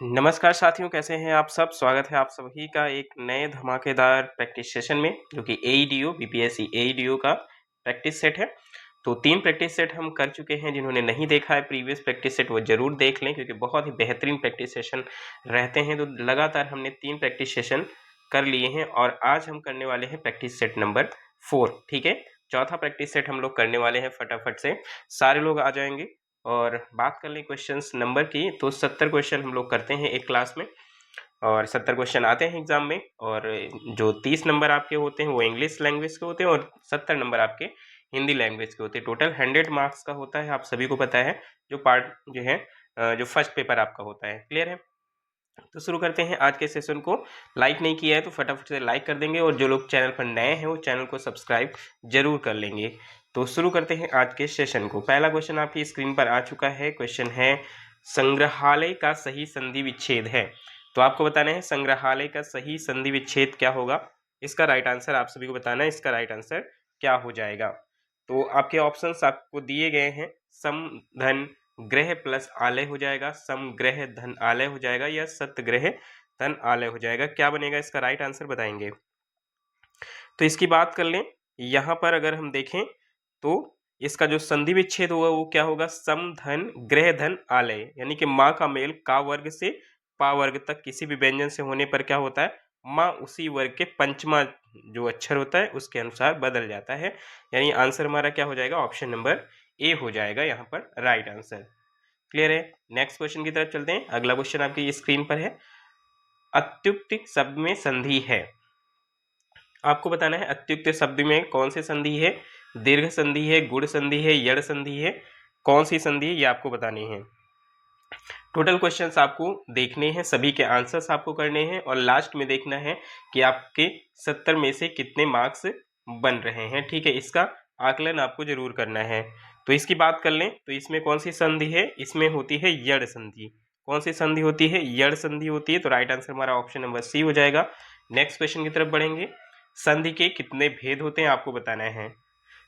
नमस्कार साथियों, कैसे हैं आप सब। स्वागत है आप सभी का एक नए धमाकेदार प्रैक्टिस सेशन में, जो कि एईडीओ बीपीएससी एईडीओ का प्रैक्टिस सेट है। तो 3 प्रैक्टिस सेट हम कर चुके हैं। जिन्होंने नहीं देखा है प्रीवियस प्रैक्टिस सेट, वो जरूर देख लें, क्योंकि बहुत ही बेहतरीन प्रैक्टिस सेशन रहते हैं। तो लगातार हमने 3 प्रैक्टिस सेशन कर लिए हैं और आज हम करने वाले हैं प्रैक्टिस सेट नंबर 4। ठीक है, चौथा प्रैक्टिस सेट हम लोग करने वाले हैं। फटाफट से सारे लोग आ जाएंगे और बात कर लें क्वेश्चंस नंबर की। तो 70 क्वेश्चन हम लोग करते हैं एक क्लास में, और 70 क्वेश्चन आते हैं एग्जाम में। और जो 30 नंबर आपके होते हैं वो इंग्लिश लैंग्वेज के होते हैं और 70 नंबर आपके हिंदी लैंग्वेज के होते हैं। टोटल 100 मार्क्स का होता है, आप सभी को पता है। जो पार्ट जो है जो फर्स्ट पेपर आपका होता है, क्लियर है। तो शुरू करते हैं आज के सेशन को। लाइक नहीं किया है तो फटाफट से लाइक कर देंगे, और जो लोग चैनल पर नए हैं वो चैनल को सब्सक्राइब जरूर कर लेंगे। तो शुरू करते हैं आज के सेशन को। पहला क्वेश्चन आपकी स्क्रीन पर आ चुका है। क्वेश्चन है, संग्रहालय का सही संधि विच्छेद है। तो आपको बताना है संग्रहालय का सही संधि विच्छेद क्या होगा। इसका राइट आंसर आप सभी को बताना है, इसका राइट आंसर क्या हो जाएगा। तो आपके ऑप्शंस आपको दिए गए हैं, सम धन ग्रह प्लस आलय हो जाएगा, समग्रह धन आलय हो जाएगा, या सतग्रह धन आलय हो जाएगा। क्या बनेगा इसका राइट आंसर बताएंगे। तो इसकी बात कर लें, यहां पर अगर हम देखें तो इसका जो संधि विच्छेद होगा वो क्या होगा, सम धन ग्रह धन आलय, यानी कि माँ का मेल का वर्ग से पा वर्ग तक किसी भी व्यंजन से होने पर क्या होता है, माँ उसी वर्ग के पंचमा जो अक्षर होता है उसके अनुसार बदल जाता है। यानी आंसर हमारा क्या हो जाएगा, ऑप्शन नंबर ए हो जाएगा यहाँ पर राइट आंसर। क्लियर है। नेक्स्ट क्वेश्चन की तरफ चलते हैं। अगला क्वेश्चन आपकी स्क्रीन पर है, अत्युक्त शब्द में संधि है। आपको बताना है अत्युक्त शब्द में कौन सी संधि है, दीर्घ संधि है, गुण संधि है, यड़ संधि है, कौन सी संधि है, ये आपको बतानी है। टोटल क्वेश्चंस आपको देखने हैं, सभी के आंसर्स आपको करने हैं, और लास्ट में देखना है कि आपके 70 में से कितने मार्क्स बन रहे हैं। ठीक है, इसका आकलन आपको जरूर करना है। तो इसकी बात कर लें तो इसमें कौन सी संधि है, इसमें होती है यड़ संधि। कौन सी संधि होती है, यड़ संधि होती है। तो राइट आंसर हमारा ऑप्शन नंबर सी हो जाएगा। नेक्स्ट क्वेश्चन की तरफ बढ़ेंगे। संधि के कितने भेद होते हैं आपको बताना है,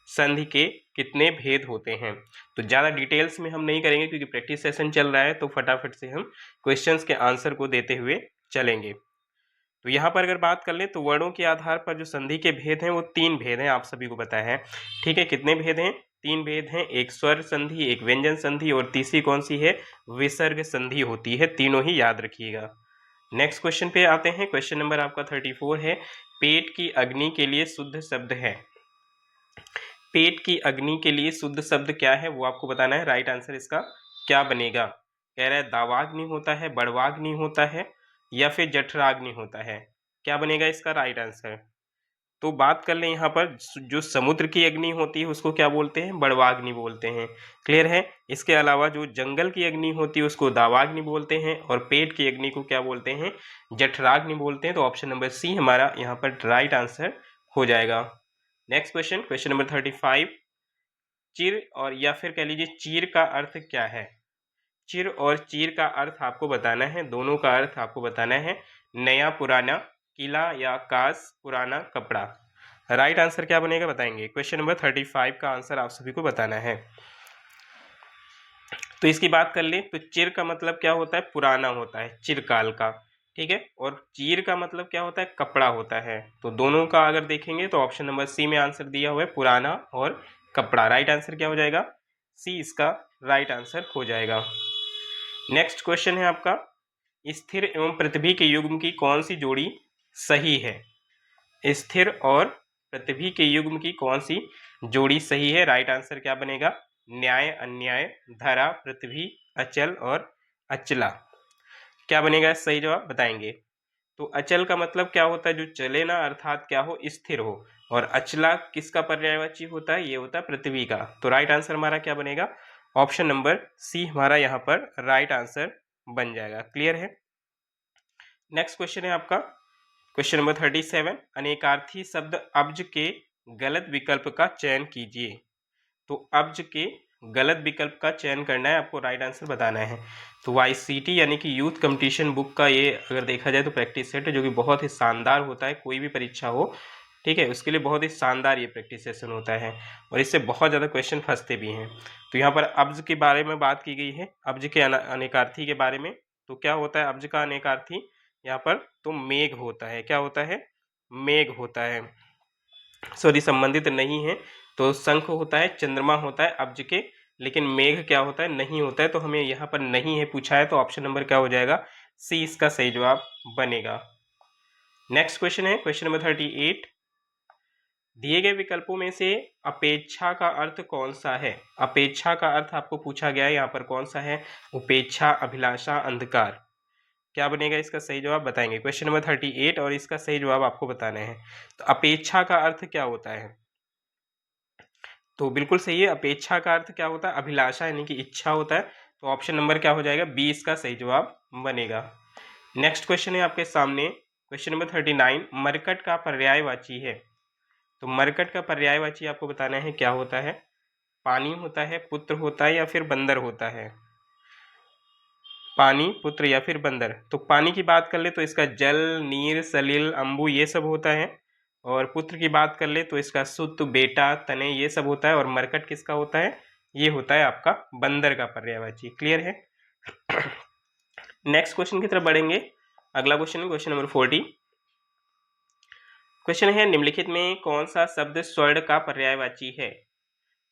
संधि के कितने भेद होते हैं। तो ज़्यादा डिटेल्स में हम नहीं करेंगे क्योंकि प्रैक्टिस सेशन चल रहा है, तो फटाफट से हम क्वेश्चंस के आंसर को देते हुए चलेंगे। तो यहाँ पर अगर बात कर लें तो वर्णों के आधार पर जो संधि के भेद हैं वो 3 भेद हैं, आप सभी को पता है। ठीक है, कितने भेद हैं, 3 भेद हैं। एक स्वर संधि, एक व्यंजन संधि, और तीसरी कौन सी है, विसर्ग संधि होती है। तीनों ही याद रखिएगा। नेक्स्ट क्वेश्चन पे आते हैं। क्वेश्चन नंबर आपका 34 है, पेट की अग्नि के लिए शुद्ध शब्द है। पेट की अग्नि के लिए शुद्ध शब्द क्या है वो आपको बताना है। राइट आंसर इसका क्या बनेगा। कह रहा है दावाग्नि होता है, बड़वाग्नि होता है, या फिर जठराग्नि होता है। क्या बनेगा इसका राइट आंसर। तो बात कर लें यहाँ पर, जो समुद्र की अग्नि होती है उसको क्या बोलते हैं, बड़वाग्नि बोलते हैं। क्लियर है। इसके अलावा जो जंगल की अग्नि होती है उसको दावाग्नि बोलते हैं, और पेट की अग्नि को क्या बोलते हैं, जठराग्नि बोलते हैं। तो ऑप्शन नंबर सी हमारा यहाँ पर राइट आंसर हो जाएगा। नेक्स्ट क्वेश्चन, क्वेश्चन नंबर 35, चिर और या फिर कह लीजिए चीर का अर्थ क्या है। चिर और चीर का अर्थ आपको बताना है, दोनों का अर्थ आपको बताना है। नया पुराना, किला या कास, पुराना कपड़ा। राइट आंसर क्या बनेगा बताएंगे। क्वेश्चन नंबर 35 का आंसर आप सभी को बताना है। तो इसकी बात कर ले तो चिर का मतलब क्या होता है, पुराना होता है, चिरकाल का। ठीक है, और चीर का मतलब क्या होता है, कपड़ा होता है। तो दोनों का अगर देखेंगे तो ऑप्शन नंबर सी में आंसर दिया हुआ है, पुराना और कपड़ा। राइट आंसर क्या हो जाएगा, सी इसका राइट आंसर हो जाएगा। नेक्स्ट क्वेश्चन है आपका, स्थिर एवं पृथ्वी के युग्म की कौन सी जोड़ी सही है। स्थिर और पृथ्वी के युग्म की कौन सी जोड़ी सही है। राइट आंसर क्या बनेगा, न्याय अन्याय, धरा पृथ्वी, अचल और अचला। क्या बनेगा सही जवाब बताएंगे। तो अचल का मतलब क्या होता है, जो चले ना, अर्थात क्या हो, स्थिर हो। और अचला किसका पर्यायवाची होता है, ये होता है पृथ्वी का। तो राइट आंसर हमारा क्या बनेगा, ऑप्शन नंबर सी हमारा यहाँ पर राइट आंसर बन जाएगा। क्लियर है। नेक्स्ट क्वेश्चन है आपका क्वेश्चन नंबर 37, अनेकार्थी शब्द अब्ज के गलत विकल्प का चयन कीजिए। तो अब्ज के गलत विकल्प का चयन करना है आपको, राइट आंसर बताना है। तो YCT यानी कि यूथ कंपटीशन बुक का ये अगर देखा जाए तो प्रैक्टिस सेट है, जो कि बहुत ही शानदार होता है। कोई भी परीक्षा हो, ठीक है, उसके लिए बहुत ही शानदार ये प्रैक्टिस सेशन होता है, और इससे बहुत ज़्यादा क्वेश्चन फंसते भी हैं। तो यहाँ पर अब्ज के बारे में बात की गई है, अब्ज के अनेकार्थी के बारे में। तो क्या होता है अब्ज का अनेकार्थी यहाँ पर? तो मेघ होता है। क्या होता है? मेघ होता है। सॉरी, संबंधित नहीं है। तो शंख होता है, चंद्रमा होता है अब्ज के, लेकिन मेघ क्या होता है? नहीं होता है। तो हमें यहाँ पर नहीं है पूछा है, तो ऑप्शन नंबर क्या हो जाएगा? सी इसका सही जवाब बनेगा। नेक्स्ट क्वेश्चन है क्वेश्चन नंबर 38। दिए गए विकल्पों में से अपेक्षा का अर्थ कौन सा है? अपेक्षा का अर्थ आपको पूछा गया है यहाँ पर कौन सा है? उपेक्षा, अभिलाषा, अंधकार। क्या बनेगा इसका सही जवाब? बताएंगे। क्वेश्चन नंबर 38 और इसका सही जवाब आपको बताना है। तो अपेक्षा का अर्थ क्या होता है? तो बिल्कुल सही है, अपेक्षा का अर्थ क्या होता है? अभिलाषा यानी कि इच्छा होता है। तो ऑप्शन नंबर क्या हो जाएगा? बी इसका सही जवाब बनेगा। नेक्स्ट क्वेश्चन है आपके सामने क्वेश्चन नंबर 39। मरकट का पर्यायवाची है। तो मरकट का पर्यायवाची आपको बताना है क्या होता है? पानी होता है, पुत्र होता है, या फिर बंदर होता है? पानी, पुत्र या फिर बंदर। तो पानी की बात कर ले तो इसका जल, नीर, सलिल, अंबु ये सब होता है। और पुत्र की बात कर ले तो इसका सुत, बेटा, तने ये सब होता है। और मरकट किसका होता है? ये होता है आपका बंदर का पर्यायवाची। क्लियर है? नेक्स्ट क्वेश्चन की तरफ बढ़ेंगे। अगला क्वेश्चन है क्वेश्चन नंबर 40। क्वेश्चन है निम्नलिखित में कौन सा शब्द स्वर्ण का पर्यायवाची है?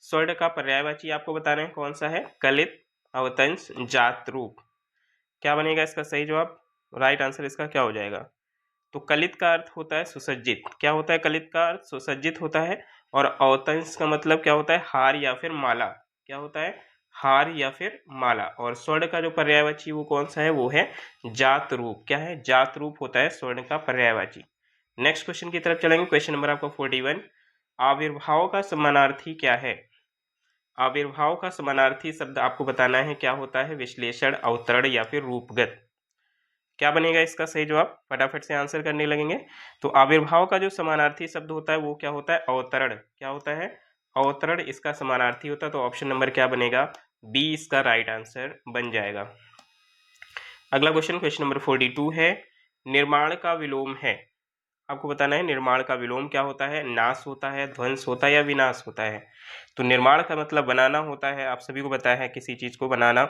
स्वर्ण का पर्यायवाची आपको बताना है कौन सा है? कलित, अवतंस, जात, रूप। क्या बनेगा इसका सही जवाब? राइट आंसर इसका क्या हो जाएगा? तो कलित का अर्थ होता है सुसज्जित। क्या होता है कलित का अर्थ? सुसज्जित होता है। और अवतंस का मतलब क्या होता है? हार या फिर माला। क्या होता है? हार या फिर माला। और स्वर्ण का जो पर्यायवाची वो कौन सा है? वो है जात रूप। क्या है? जात रूप होता है स्वर्ण का पर्यायवाची। नेक्स्ट क्वेश्चन की तरफ चलेंगे। क्वेश्चन नंबर आपका 41। आविर्भाव का समानार्थी क्या है? आविर्भाव का समानार्थी शब्द आपको बताना है क्या होता है? विश्लेषण, अवतरण या फिर रूपगत। क्या बनेगा इसका सही जवाब? फटाफट से आंसर करने लगेंगे। तो आविर्भाव का जो समानार्थी शब्द होता है वो क्या होता है? अवतरण। क्या होता है? अवतरण इसका समानार्थी होता है। तो ऑप्शन नंबर क्या बनेगा? बी इसका राइट आंसर बन जाएगा। अगला क्वेश्चन क्वेश्चन नंबर 42 है। निर्माण का विलोम है। आपको बताना है निर्माण का विलोम क्या होता है? नाश होता है, ध्वंस होता है, या विनाश होता है? तो निर्माण का मतलब बनाना होता है, आप सभी को बताया है किसी चीज को बनाना।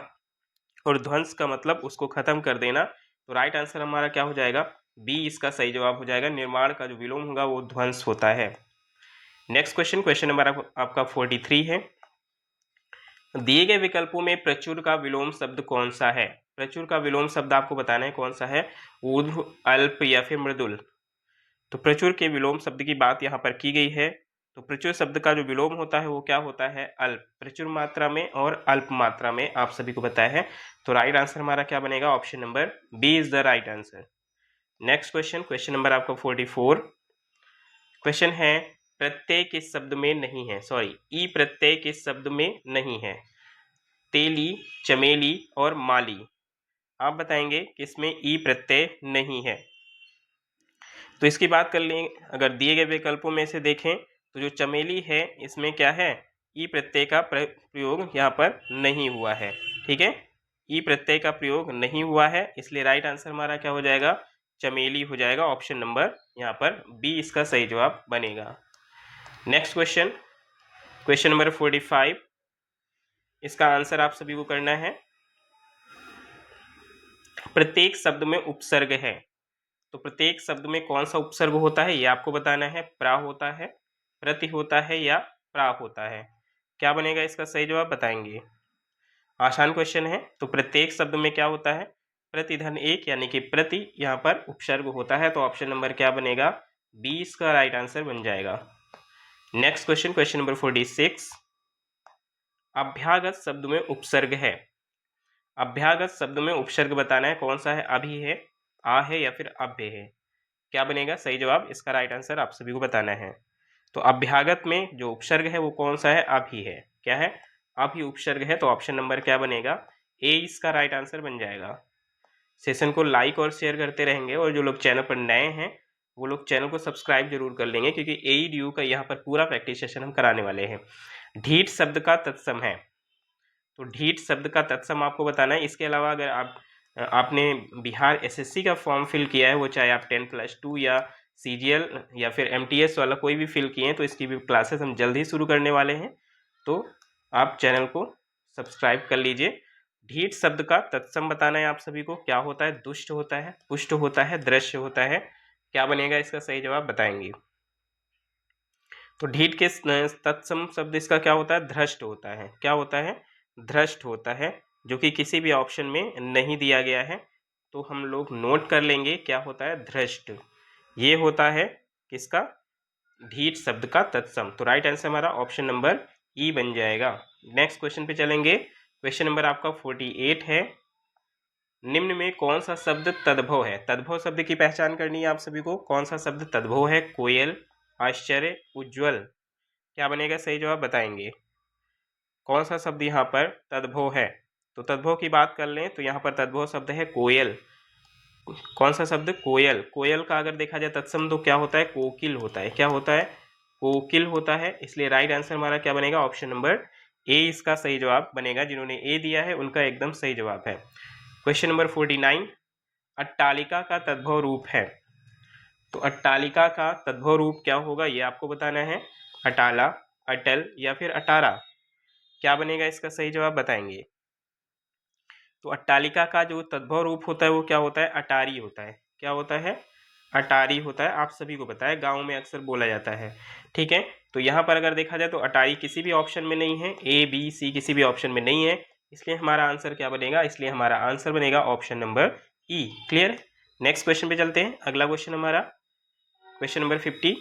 और ध्वंस का मतलब उसको खत्म कर देना। तो राइट आंसर हमारा क्या हो जाएगा? बी इसका सही जवाब हो जाएगा। निर्माण का जो विलोम होगा वो ध्वंस होता है। नेक्स्ट क्वेश्चन क्वेश्चन नंबर आपका 43 है। दिए गए विकल्पों में प्रचुर का विलोम शब्द कौन सा है? प्रचुर का विलोम शब्द आपको बताना है कौन सा है? ऊर्ध्व, अल्प या फिर मृदुल। तो प्रचुर के विलोम शब्द की बात यहाँ पर की गई है। तो प्रचुर शब्द का जो विलोम होता है वो क्या होता है? अल्प। प्रचुर मात्रा में और अल्प मात्रा में आप सभी को बताया है। तो राइट आंसर हमारा क्या बनेगा? Option number B is the right answer. Next question question number आपका 44। क्वेश्चन है प्रत्यय किस शब्द में नहीं है? सॉरी, ई प्रत्यय किस शब्द में नहीं है? तेली, चमेली और माली। आप बताएंगे किसमें ई प्रत्यय नहीं है? तो इसकी बात कर लें, अगर दिए गए विकल्पों में से देखें तो जो चमेली है इसमें क्या है? ई प्रत्यय का प्रयोग यहाँ पर नहीं हुआ है। ठीक है, ई प्रत्यय का प्रयोग नहीं हुआ है, इसलिए राइट आंसर हमारा क्या हो जाएगा? चमेली हो जाएगा। ऑप्शन नंबर यहाँ पर बी इसका सही जवाब बनेगा। Next question question number 45। इसका आंसर आप सभी को करना है। प्रत्येक शब्द में उपसर्ग है, तो प्रत्येक शब्द में कौन सा उपसर्ग होता है ये आपको बताना है। प्रा होता है, प्रति होता है, या प्रा होता है? क्या बनेगा इसका सही जवाब? बताएंगे। आसान क्वेश्चन है। तो प्रत्येक शब्द में क्या होता है? प्रतिधन एक यानी कि प्रति यहाँ पर उपसर्ग होता है। तो ऑप्शन नंबर क्या बनेगा? 20 का राइट आंसर बन जाएगा। Next question question number 46। अभ्यागत शब्द में उपसर्ग है। अभ्यागत शब्द में उपसर्ग बताना है कौन सा है? अभी है, आ है, या फिर अभ्य है? क्या बनेगा सही जवाब? इसका राइट आंसर आप सभी को बताना है। तो अभ्यागत में जो उपसर्ग है वो कौन सा है? अभी है। क्या है? अभी उपसर्ग है। तो ऑप्शन नंबर क्या बनेगा? ए इसका राइट आंसर बन जाएगा। सेशन को लाइक और शेयर करते रहेंगे, और जो लोग चैनल पर नए हैं वो लोग चैनल को सब्सक्राइब जरूर कर लेंगे, क्योंकि AEDU का यहाँ पर पूरा प्रैक्टिस सेशन हम कराने वाले हैं। ढीठ शब्द का तत्सम है। तो ढीठ शब्द का तत्सम आपको बताना है। इसके अलावा अगर आपने बिहार SSC का फॉर्म फिल किया है, वो चाहे आप 10+2 या CGL या फिर MTS वाला कोई भी फिल किए हैं, तो इसकी भी क्लासेस हम जल्द ही शुरू करने वाले हैं। तो आप चैनल को सब्सक्राइब कर लीजिए। ढीठ शब्द का तत्सम बताना है आप सभी को। क्या होता है? दुष्ट होता है, पुष्ट होता है, दृश्य होता है। क्या बनेगा इसका सही जवाब बताएंगे। तो ढीठ के तत्सम शब्द इसका क्या होता है? धृष्ट होता है। क्या होता है? धृष्ट होता है, जो कि किसी भी ऑप्शन में नहीं दिया गया है। तो हम लोग नोट कर लेंगे क्या होता है? धृष्ट। ये होता है किसका? ढीठ शब्द का तत्सम। तो राइट आंसर हमारा ऑप्शन नंबर ई बन जाएगा। नेक्स्ट क्वेश्चन पे चलेंगे। क्वेश्चन नंबर आपका 48 है। निम्न में कौन सा शब्द तद्भव है? तद्भव शब्द की पहचान करनी है आप सभी को। कौन सा शब्द तद्भव है? कोयल, आश्चर्य, उज्ज्वल। क्या बनेगा सही जवाब बताएंगे। कौन सा शब्द यहाँ पर तद्भव है? तो तद्भव की बात कर लें तो यहाँ पर तद्भव शब्द है कोयल। कौन सा शब्द? कोयल। कोयल का अगर देखा जाए तत्सम तो क्या होता है? कोकिल होता है। क्या होता है? कोकिल होता है। इसलिए राइट आंसर हमारा क्या बनेगा? ऑप्शन नंबर ए इसका सही जवाब बनेगा। जिन्होंने ए दिया है उनका एकदम सही जवाब है। क्वेश्चन नंबर 49, अट्टालिका का तद्भव रूप है। तो अट्टालिका का तद्भव रूप क्या होगा ये आपको बताना है। अटाला, अटल या फिर अटारा। क्या बनेगा इसका सही जवाब बताएंगे। तो अट्टालिका का जो तद्भव रूप होता है वो क्या होता है? अटारी होता है। क्या होता है? अटारी होता है। आप सभी को पता है, गांव में अक्सर बोला जाता है। ठीक है, तो यहाँ पर अगर देखा जाए तो अटारी किसी भी ऑप्शन में नहीं है, ए बी सी किसी भी ऑप्शन में नहीं है। इसलिए हमारा आंसर क्या बनेगा? इसलिए हमारा आंसर बनेगा ऑप्शन नंबर ई। क्लियर? नेक्स्ट क्वेश्चन पे चलते हैं। अगला क्वेश्चन हमारा क्वेश्चन नंबर 50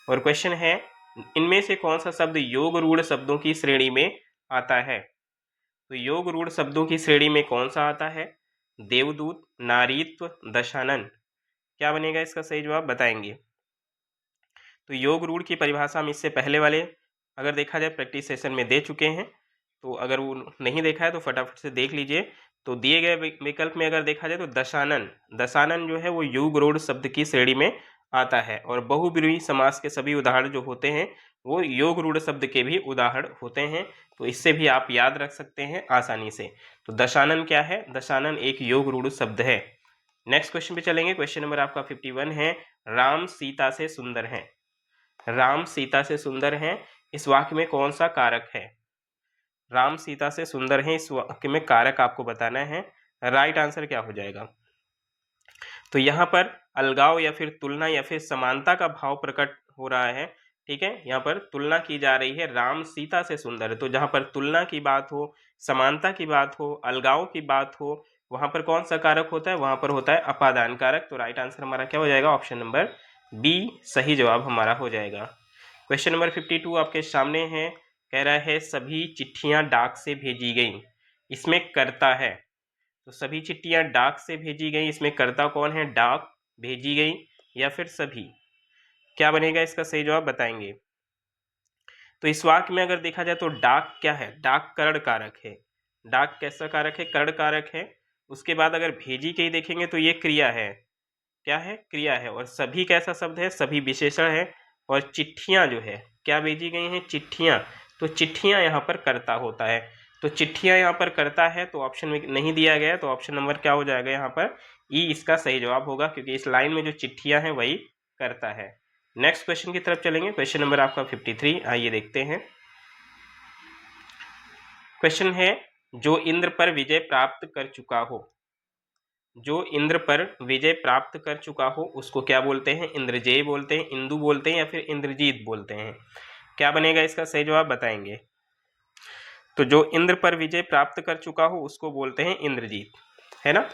और क्वेश्चन है, इनमें से कौन सा शब्द योग रूढ़ शब्दों की श्रेणी में आता है? तो योग रूढ़ शब्दों की श्रेणी में कौन सा आता है? देवदूत, नारीत्व, दशानन। क्या बनेगा इसका सही जवाब बताएंगे। तो योग रूढ़ की परिभाषा हम इससे पहले वाले अगर देखा जाए प्रैक्टिस सेशन में दे चुके हैं। तो अगर वो नहीं देखा है तो फटाफट से देख लीजिए। तो दिए गए विकल्प में अगर देखा जाए तो दशानन, दशानन जो है वो योग रूढ़ शब्द की श्रेणी में आता है। और बहुब्रीहि समास के सभी उदाहरण जो होते हैं वो योग रूढ़ शब्द के भी उदाहरण होते हैं। तो इससे भी आप याद रख सकते हैं आसानी से। तो दशानन क्या है? दशानन एक योग रूढ़ शब्द है। नेक्स्ट क्वेश्चन पे चलेंगे। क्वेश्चन नंबर आपका 51 है, राम सीता से सुंदर है। राम सीता से सुंदर है, इस वाक्य में कौन सा कारक है? राम सीता से सुंदर है, इस वाक्य में कारक आपको बताना है। राइट आंसर क्या हो जाएगा? तो यहाँ पर अलगाव या फिर तुलना या फिर समानता का भाव प्रकट हो रहा है। ठीक है, यहाँ पर तुलना की जा रही है, राम सीता से सुंदर है। तो जहाँ पर तुलना की बात हो, समानता की बात हो, अलगाव की बात हो, वहां पर कौन सा कारक होता है? वहां पर होता है अपादान कारक। तो राइट आंसर हमारा क्या हो जाएगा? ऑप्शन नंबर बी सही जवाब हमारा हो जाएगा। क्वेश्चन नंबर 52 आपके सामने है। कह रहा है सभी चिट्ठियां डाक से भेजी गई, इसमें कर्ता है। तो सभी चिट्ठियां डाक से भेजी गई, इसमें कर्ता कौन है? डाक, भेजी गई या फिर सभी। क्या बनेगा इसका सही जवाब बताएंगे। तो इस वाक्य में अगर देखा जाए तो डाक क्या है? डाक करण कारक है। डाक कैसा कारक है? करण कारक है। उसके बाद अगर भेजी गई देखेंगे तो ये क्रिया है। क्या है? क्रिया है। और सभी कैसा शब्द है? सभी विशेषण है। और चिट्ठियां जो है, क्या भेजी गई हैं? चिट्ठियां। तो चिट्ठियां यहाँ पर कर्ता होता है। तो चिट्ठियां यहाँ पर करता है, तो ऑप्शन में नहीं दिया गया, तो ऑप्शन नंबर क्या हो जाएगा यहाँ पर? ई इसका सही जवाब होगा, क्योंकि इस लाइन में जो चिट्ठियां हैं वही करता है। नेक्स्ट क्वेश्चन की तरफ चलेंगे। क्वेश्चन नंबर आपका 53, आइए देखते हैं। क्वेश्चन है, जो इंद्र पर विजय प्राप्त कर चुका हो। जो इंद्र पर विजय प्राप्त कर चुका हो उसको क्या बोलते हैं? इंद्रजेय बोलते हैं, इंदु बोलते हैं या फिर इंद्रजीत बोलते हैं। क्या बनेगा इसका सही जवाब बताएंगे। तो जो इंद्र पर विजय प्राप्त कर चुका हो उसको बोलते हैं इंद्रजीत, है ना।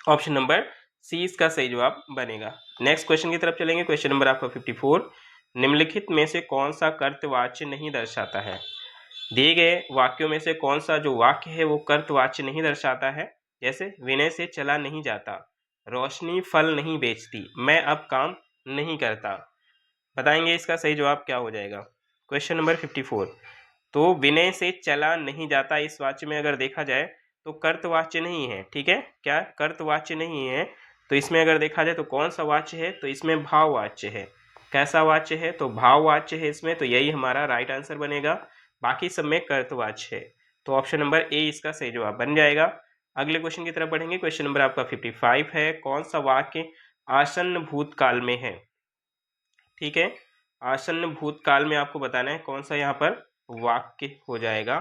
ऑप्शन नंबर सी इसका सही जवाब बनेगा। नेक्स्ट क्वेश्चन की तरफ चलेंगे। क्वेश्चन नंबर आपका 54, निम्नलिखित में से कौन सा कर्तवाच्य नहीं दर्शाता है? दिए गए वाक्यों में से कौन सा जो वाक्य है वो कर्तवाच्य नहीं दर्शाता है? जैसे विनय से चला नहीं जाता, रोशनी फल नहीं बेचती, मैं अब काम नहीं करता। बताएंगे इसका सही जवाब क्या हो जाएगा। क्वेश्चन नंबर 54, तो विनय से चला नहीं जाता इस वाक्य में अगर देखा जाए तो कर्तवाच्य नहीं है। ठीक है, क्या कर्तवाच्य नहीं है? तो इसमें अगर देखा जाए तो कौन सा वाच्य है? तो इसमें भाववाच्य है। कैसा वाच्य है? तो भाववाच्य है इसमें। तो यही हमारा राइट आंसर बनेगा। बाकी सब में कर्तवाच्य है। तो ऑप्शन नंबर ए इसका सही जवाब बन जाएगा। अगले क्वेश्चन की तरफ बढ़ेंगे। क्वेश्चन नंबर आपका 55 है, कौन सा वाक्य आसन्न भूतकाल में है? ठीक है, आसन्न भूतकाल में आपको बताना है कौन सा यहाँ पर वाक्य हो जाएगा।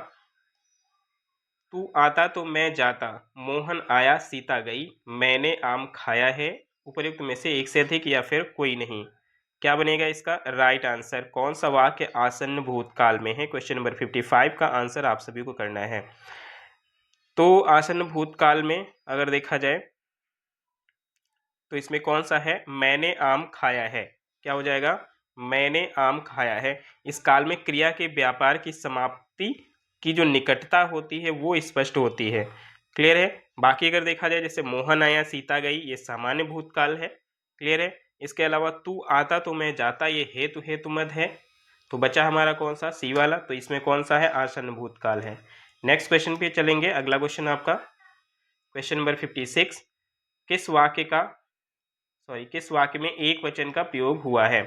तू आता तो मैं जाता, मोहन आया सीता गई, मैंने आम खाया है, उपर्युक्त में से एक से अधिक या फिर कोई नहीं। क्या बनेगा इसका राइट आंसर? कौन सा वाक्य आसन्न भूतकाल में है? क्वेश्चन नंबर 55 का आंसर आप सभी को करना है। तो आसन्न भूतकाल में अगर देखा जाए तो इसमें कौन सा है? मैंने आम खाया है। क्या हो जाएगा? मैंने आम खाया है। इस काल में क्रिया के व्यापार की समाप्ति की जो निकटता होती है वो स्पष्ट होती है। क्लियर है? बाकी अगर देखा जाए जैसे मोहन आया सीता गई, ये सामान्य भूतकाल है। क्लियर है? इसके अलावा तू आता तो मैं जाता, ये हेतु हेतुमद है। तो बचा हमारा कौन सा? सी वाला। तो इसमें कौन सा है? आसन्न भूतकाल है। नेक्स्ट क्वेश्चन पे चलेंगे। अगला क्वेश्चन आपका क्वेश्चन नंबर 56। किस वाक्य में एक वचन का प्रयोग हुआ है?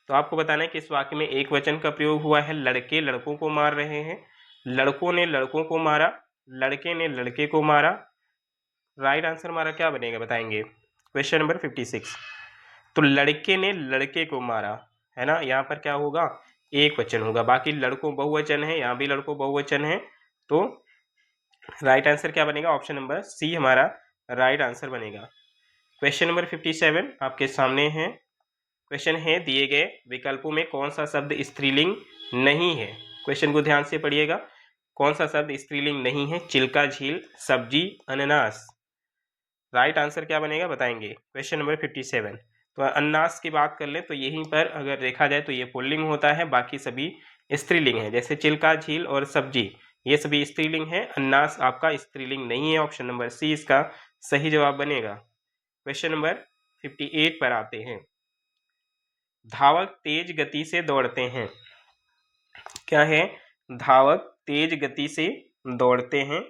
तो आपको बताना है किस वाक्य में एक वचन का प्रयोग हुआ है। लड़के लड़कों को मार रहे हैं, लड़कों ने लड़कों को मारा, लड़के ने लड़के को मारा। राइट आंसर हमारा क्या बनेगा बताएंगे? Question number 56। तो लड़के ने लड़के को मारा है ना, यहाँ पर क्या होगा? एक वचन होगा। बाकी लड़कों बहुवचन है, यहाँ भी लड़कों बहुवचन है। तो राइट आंसर क्या बनेगा? ऑप्शन नंबर सी हमारा राइट आंसर बनेगा। क्वेश्चन नंबर 57 आपके सामने है। क्वेश्चन है दिए गए विकल्पों में कौन सा शब्द स्त्रीलिंग नहीं है? क्वेश्चन को ध्यान से पढ़िएगा। कौन सा शब्द स्त्रीलिंग नहीं है? चिल्का, झील, सब्जी, अनानास। राइट आंसर क्या बनेगा बताएंगे? Question number 57। तो अनानास की बात कर ले तो यहीं पर अगर देखा जाए तो ये पुल्लिंग होता है, बाकी सभी स्त्रीलिंग है। जैसे चिल्का, झील और सब्जी ये सभी स्त्रीलिंग है, अनानास आपका स्त्रीलिंग नहीं है। ऑप्शन नंबर सी इसका सही जवाब बनेगा। क्वेश्चन नंबर 58 पर आते हैं। धावक तेज गति से दौड़ते हैं। क्या है? धावक तेज गति से दौड़ते हैं।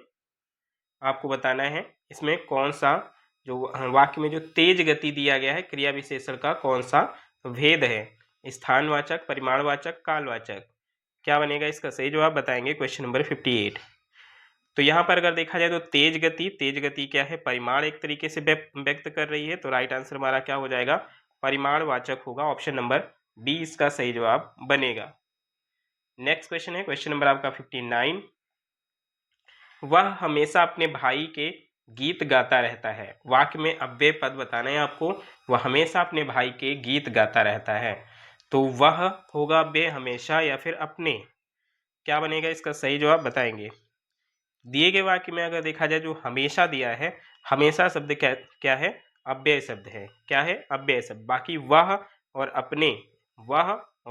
आपको बताना है इसमें कौन सा जो वाक्य में जो तेज गति दिया गया है क्रिया विशेषण का कौन सा भेद है? स्थानवाचक, परिमाणवाचक, कालवाचक। क्या बनेगा इसका सही जवाब बताएंगे? Question number 58। तो यहाँ पर अगर देखा जाए तो तेज गति क्या है? परिमाण एक तरीके से व्यक्त कर रही है। तो राइट आंसर हमारा क्या हो जाएगा? परिमाणवाचक होगा। ऑप्शन नंबर बी इसका सही जवाब बनेगा। नेक्स्ट क्वेश्चन है क्वेश्चन नंबर आपका 59। वह हमेशा अपने भाई के गीत गाता रहता है। वाक्य में अव्यय पद बताना है आपको। वह हमेशा अपने भाई के गीत गाता रहता है। तो वह होगा अव्यय हमेशा या फिर अपने। क्या बनेगा इसका सही जवाब बताएंगे? दिए गए वाक्य में अगर देखा जाए जो हमेशा दिया है, हमेशा शब्द क्या है? अव्यय शब्द है। क्या है? अव्यय शब्द। बाकी वह और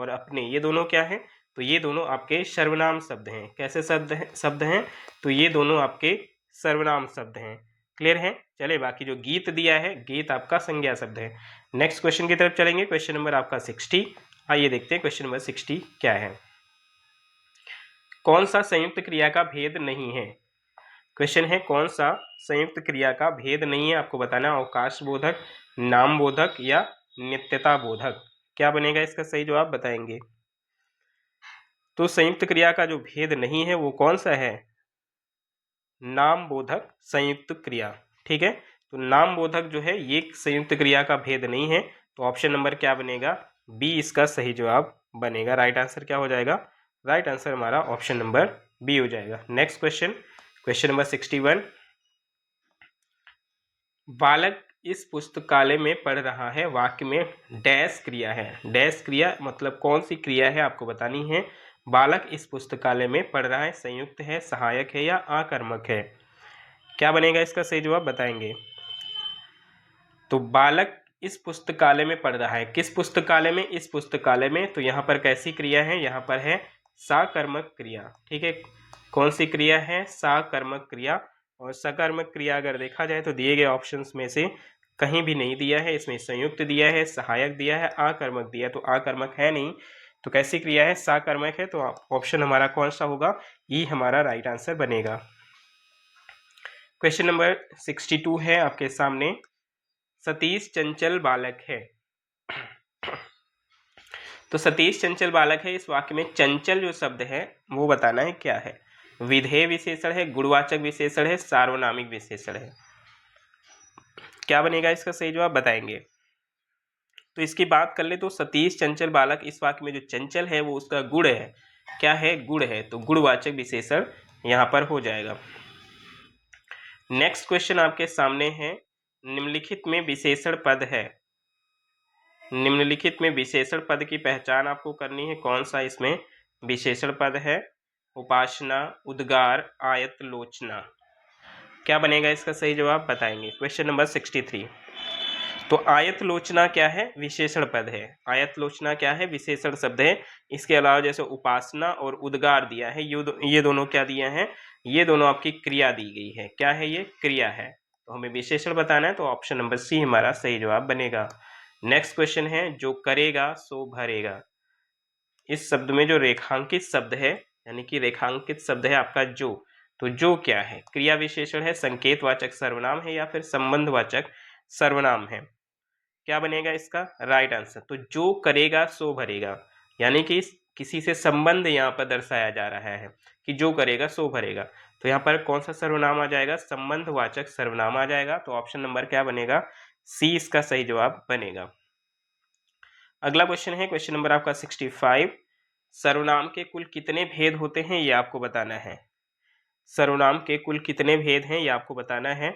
अपने ये दोनों क्या है? तो ये दोनों आपके सर्वनाम शब्द हैं। कैसे शब्द हैं? तो ये दोनों आपके सर्वनाम शब्द हैं। क्लियर है? चले बाकी जो गीत दिया है, गीत आपका संज्ञा शब्द है। नेक्स्ट क्वेश्चन की तरफ चलेंगे। क्वेश्चन नंबर आपका 60। आइए देखते हैं क्वेश्चन नंबर 60 क्या है। कौन सा संयुक्त क्रिया का भेद नहीं है? क्वेश्चन है कौन सा संयुक्त क्रिया का भेद नहीं है? आपको बताना है अवकाश बोधक, नाम बोधक या नित्यता बोधक। क्या बनेगा इसका सही जवाब बताएंगे? तो संयुक्त क्रिया का जो भेद नहीं है वो कौन सा है? नाम बोधक संयुक्त क्रिया। ठीक है, तो नाम बोधक जो है ये संयुक्त क्रिया का भेद नहीं है। तो ऑप्शन नंबर क्या बनेगा? बी इसका सही जवाब बनेगा। राइट आंसर क्या हो जाएगा? राइट आंसर हमारा ऑप्शन नंबर बी हो जाएगा। Next question, question number 61। बालक इस पुस्तकालय में पढ़ रहा है। वाक्य में डैश क्रिया है। डैश क्रिया मतलब कौन सी क्रिया है आपको बतानी है। बालक इस पुस्तकालय में पढ़ रहा है संयुक्त है, सहायक है या आकर्मक है? क्या बनेगा इसका सही जवाब बताएंगे? तो बालक इस पुस्तकालय में पढ़ रहा है। किस पुस्तकालय में? इस पुस्तकालय में। तो यहाँ पर कैसी क्रिया है? यहाँ पर है साकर्मक क्रिया। ठीक है, कौन सी क्रिया है? साकर्मक क्रिया। और सकर्मक क्रिया अगर देखा जाए तो दिए गए ऑप्शंस में से कहीं भी नहीं दिया है। इसमें संयुक्त दिया है, सहायक दिया है, आकर्मक दिया है। तो आकर्मक है नहीं, तो कैसी क्रिया है? साकर्मक है। तो ऑप्शन हमारा कौन सा होगा? ई हमारा राइट आंसर बनेगा। क्वेश्चन नंबर 62 है आपके सामने। सतीश चंचल बालक है। तो सतीश चंचल बालक है। इस वाक्य में चंचल जो शब्द है वो बताना है क्या है। विधेय विशेषण है, गुणवाचक विशेषण है, सार्वनामिक विशेषण है। क्या बनेगा इसका सही जवाब बताएंगे? तो इसकी बात कर ले तो सतीश चंचल बालक, इस वाक्य में जो चंचल है वो उसका गुण है। क्या है? गुण है। तो गुणवाचक विशेषण यहाँ पर हो जाएगा। नेक्स्ट क्वेश्चन आपके सामने है, निम्नलिखित में विशेषण पद है। निम्नलिखित में विशेषण पद की पहचान आपको करनी है। कौन सा इसमें विशेषण पद है? उपासना, उद्गार, आयतलोचना। क्या बनेगा इसका सही जवाब बताएंगे। Question number 63। तो आयतलोचना क्या है? विशेषण पद है। आयतलोचना क्या है? विशेषण शब्द है। इसके अलावा जैसे उपासना और उद्गार दिया है, ये दोनों क्या दिया है? ये दोनों आपकी क्रिया दी गई है। क्या है? ये क्रिया है। तो हमें विशेषण बताना है, तो ऑप्शन नंबर सी हमारा सही जवाब बनेगा। नेक्स्ट क्वेश्चन है, जो करेगा सो भरेगा। इस शब्द में जो रेखांकित शब्द है, यानी कि रेखांकित शब्द है आपका जो, तो जो क्या है? क्रिया विशेषण है, संकेतवाचक सर्वनाम है, या फिर संबंधवाचक सर्वनाम है? क्या बनेगा इसका राइट आंसर? तो जो करेगा सो भरेगा, यानी कि किसी से संबंध यहाँ पर दर्शाया जा रहा है कि जो करेगा सो भरेगा। तो यहाँ पर कौन सा सर्वनाम आ जाएगा? संबंधवाचक सर्वनाम आ जाएगा। तो ऑप्शन नंबर क्या बनेगा? सी इसका सही जवाब बनेगा। अगला क्वेश्चन है, क्वेश्चन नंबर आपका 65। सर्वनाम के कुल कितने भेद होते हैं, ये आपको बताना है। सर्वनाम के कुल कितने भेद हैं, ये आपको बताना है।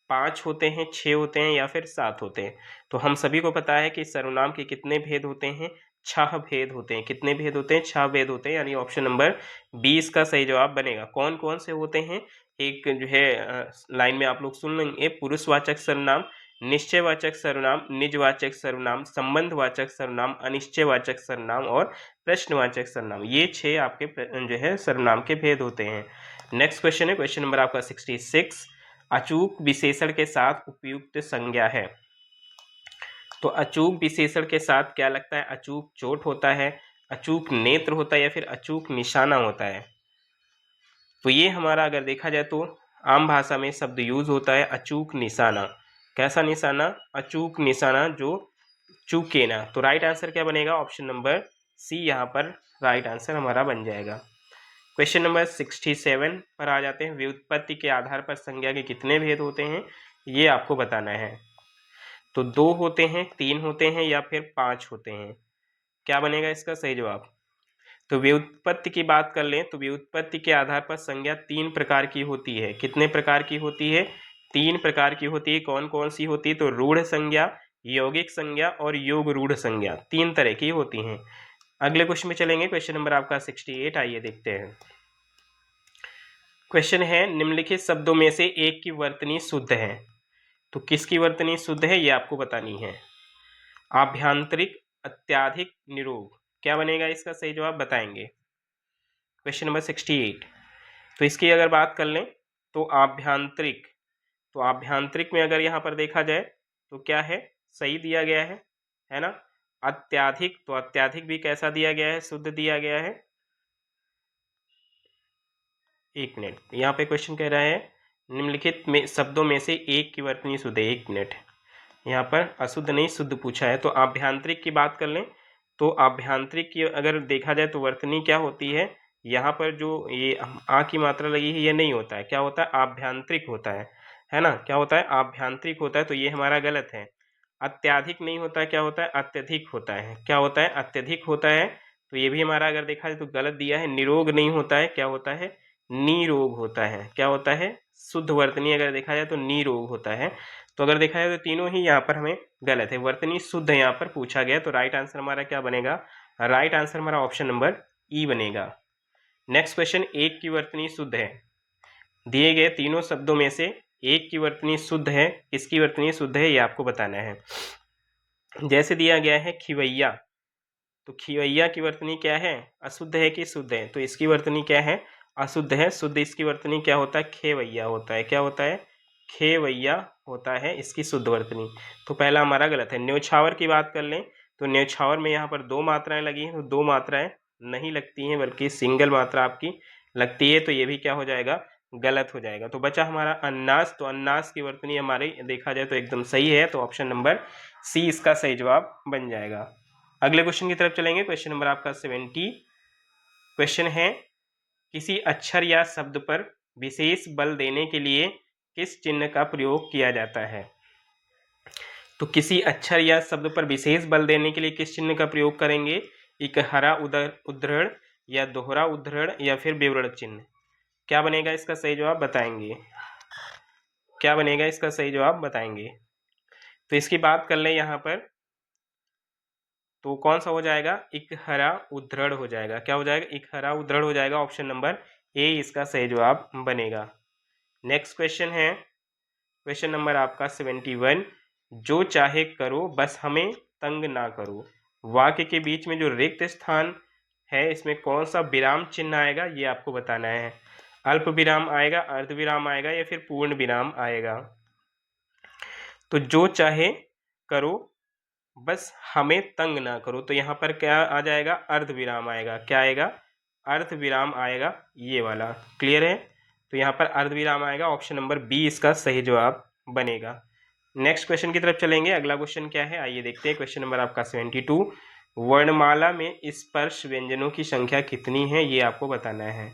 5 होते हैं, 6 होते हैं, या फिर 7 होते हैं? तो हम सभी को पता है कि सर्वनाम के कितने भेद होते हैं? 6 भेद होते हैं। कितने भेद होते हैं? 6 भेद होते हैं, यानी ऑप्शन नंबर 20 का सही जवाब बनेगा। कौन कौन से होते हैं? एक जो है लाइन में आप लोग सुन लेंगे, पुरुषवाचक सर्वनाम, निश्चयवाचक सर्वनाम, निजवाचक सर्वनाम, संबंधवाचक सर्वनाम, अनिश्चयवाचक सर्वनाम और प्रश्नवाचक सर्वनाम। ये 6 आपके जो है सर्वनाम के भेद होते हैं। नेक्स्ट क्वेश्चन है, क्वेश्चन नंबर आपका 66। अचूक विशेषण के साथ उपयुक्त संज्ञा है। तो अचूक विशेषण के साथ क्या लगता है? अचूक चोट होता है, अचूक नेत्र होता है, या फिर अचूक निशाना होता है? तो ये हमारा अगर देखा जाए तो आम भाषा में शब्द यूज होता है अचूक निशाना। कैसा निशाना? अचूक निशाना, जो चूके ना। तो राइट आंसर क्या बनेगा? ऑप्शन नंबर सी यहाँ पर राइट आंसर हमारा बन जाएगा। क्वेश्चन नंबर 67 पर आ जाते हैं। व्युत्पत्ति के आधार पर संज्ञा के कितने भेद होते हैं, ये आपको बताना है। तो 2 होते हैं, 3 होते हैं, या फिर 5 होते हैं? क्या बनेगा इसका सही जवाब? तो व्युत्पत्ति की बात कर लें तो व्युत्पत्ति के आधार पर संज्ञा 3 प्रकार की होती है। कितने प्रकार की होती है? 3 प्रकार की होती है। कौन कौन सी होती है? तो रूढ़ संज्ञा, यौगिक संज्ञा और योग रूढ़ संज्ञा, 3 तरह की होती हैं। अगले क्वेश्चन में चलेंगे, क्वेश्चन नंबर आपका 68। आइए देखते हैं। क्वेश्चन है, निम्नलिखित शब्दों में से एक की वर्तनी शुद्ध है। तो किसकी वर्तनी शुद्ध है, ये आपको बतानी है। आभ्यंतरिक, अत्यधिक, निरोग। क्या बनेगा इसका सही जवाब बताएंगे। Question number 68। तो इसकी अगर बात कर लें तो आभ्यंतरिक, तो आभ्यंतरिक में अगर यहाँ पर देखा जाए तो क्या है? सही दिया गया है ना। अत्यधिक, तो अत्यधिक भी कैसा दिया गया है? शुद्ध दिया गया है। एक मिनट, यहाँ पे क्वेश्चन कह रहा है निम्नलिखित में शब्दों में से एक की वर्तनी शुद्ध है। एक मिनट, यहाँ पर अशुद्ध नहीं शुद्ध पूछा है। तो आभ्यंतरिक की बात कर लें तो आभ्यंतरिक की अगर देखा जाए तो वर्तनी क्या होती है? यहाँ पर जो ये आ की मात्रा लगी है ये नहीं होता है। क्या होता है? आभ्यंतरिक होता है ना। क्या होता है? आभ्यंतरिक होता है। तो ये हमारा गलत है। अत्यधिक नहीं होता है, क्या होता है? अत्यधिक होता है। क्या होता है? अत्यधिक होता है। तो ये भी हमारा अगर देखा जाए तो गलत दिया है। निरोग नहीं होता है, क्या होता है? निरोग होता है। क्या होता है? शुद्ध वर्तनी अगर देखा जाए तो निरोग होता है। तो अगर देखा जाए तो तीनों ही यहाँ पर हमें गलत है। वर्तनी शुद्ध यहाँ पर पूछा गया, तो राइट आंसर हमारा क्या बनेगा? राइट आंसर हमारा ऑप्शन नंबर ई बनेगा। नेक्स्ट क्वेश्चन, एक की वर्तनी शुद्ध है। दिए गए तीनों शब्दों में से एक की वर्तनी शुद्ध है, किसकी वर्तनी शुद्ध है, ये आपको बताना है। जैसे दिया गया है खिवैया, तो खिवैया की वर्तनी क्या है? अशुद्ध है कि शुद्ध है? तो इसकी वर्तनी क्या है? अशुद्ध है। शुद्ध इसकी वर्तनी क्या होता है? खेवैया होता है। क्या होता है? खेवैया होता है इसकी शुद्ध वर्तनी। तो पहला हमारा गलत है। न्योछावर की बात कर लें तो न्योछावर में यहाँ पर 2 मात्राएं लगी हैं, तो 2 मात्राएं नहीं लगती हैं, बल्कि सिंगल मात्रा आपकी लगती है। तो ये भी क्या हो जाएगा? गलत हो जाएगा। तो बचा हमारा अन्नास, तो अन्नास की वर्तनी हमारी देखा जाए तो एकदम सही है। तो ऑप्शन नंबर सी इसका सही जवाब बन जाएगा। अगले क्वेश्चन की तरफ चलेंगे, क्वेश्चन नंबर आपका 70। क्वेश्चन है, किसी अक्षर या शब्द पर विशेष बल देने के लिए किस चिन्ह का प्रयोग किया जाता है? तो किसी अक्षर या शब्द पर विशेष बल देने के लिए किस चिन्ह का प्रयोग करेंगे? एक हरा उद्धरण, या दोहरा उद्धरण, या फिर विवरण चिन्ह। क्या बनेगा इसका सही जवाब बताएंगे। क्या बनेगा इसका सही जवाब बताएंगे। तो इसकी बात कर लें यहाँ पर, तो कौन सा हो जाएगा, इकहरा उद्धृढ़ हो जाएगा। क्या हो जाएगा, इकहरा उद्धृढ़ हो जाएगा। ऑप्शन नंबर ए इसका सही जवाब बनेगा। नेक्स्ट क्वेश्चन है क्वेश्चन नंबर आपका 71। जो चाहे करो बस हमें तंग ना करो। वाक्य के बीच में जो रिक्त स्थान है इसमें कौन सा विराम चिन्ह आएगा ये आपको बताना है। अल्प विराम आएगा, अर्ध विराम आएगा या फिर पूर्ण विराम आएगा। तो जो चाहे करो बस हमें तंग ना करो, तो यहाँ पर क्या आ जाएगा, अर्ध विराम आएगा। क्या आएगा, अर्ध विराम आएगा, ये वाला। क्लियर है, तो यहाँ पर अर्ध विराम आएगा। ऑप्शन नंबर बी इसका सही जवाब बनेगा। नेक्स्ट क्वेश्चन की तरफ चलेंगे। अगला क्वेश्चन क्या है, आइए देखते हैं। क्वेश्चन नंबर आपका 72। वर्णमाला में स्पर्श व्यंजनों की संख्या कितनी है ये आपको बताना है।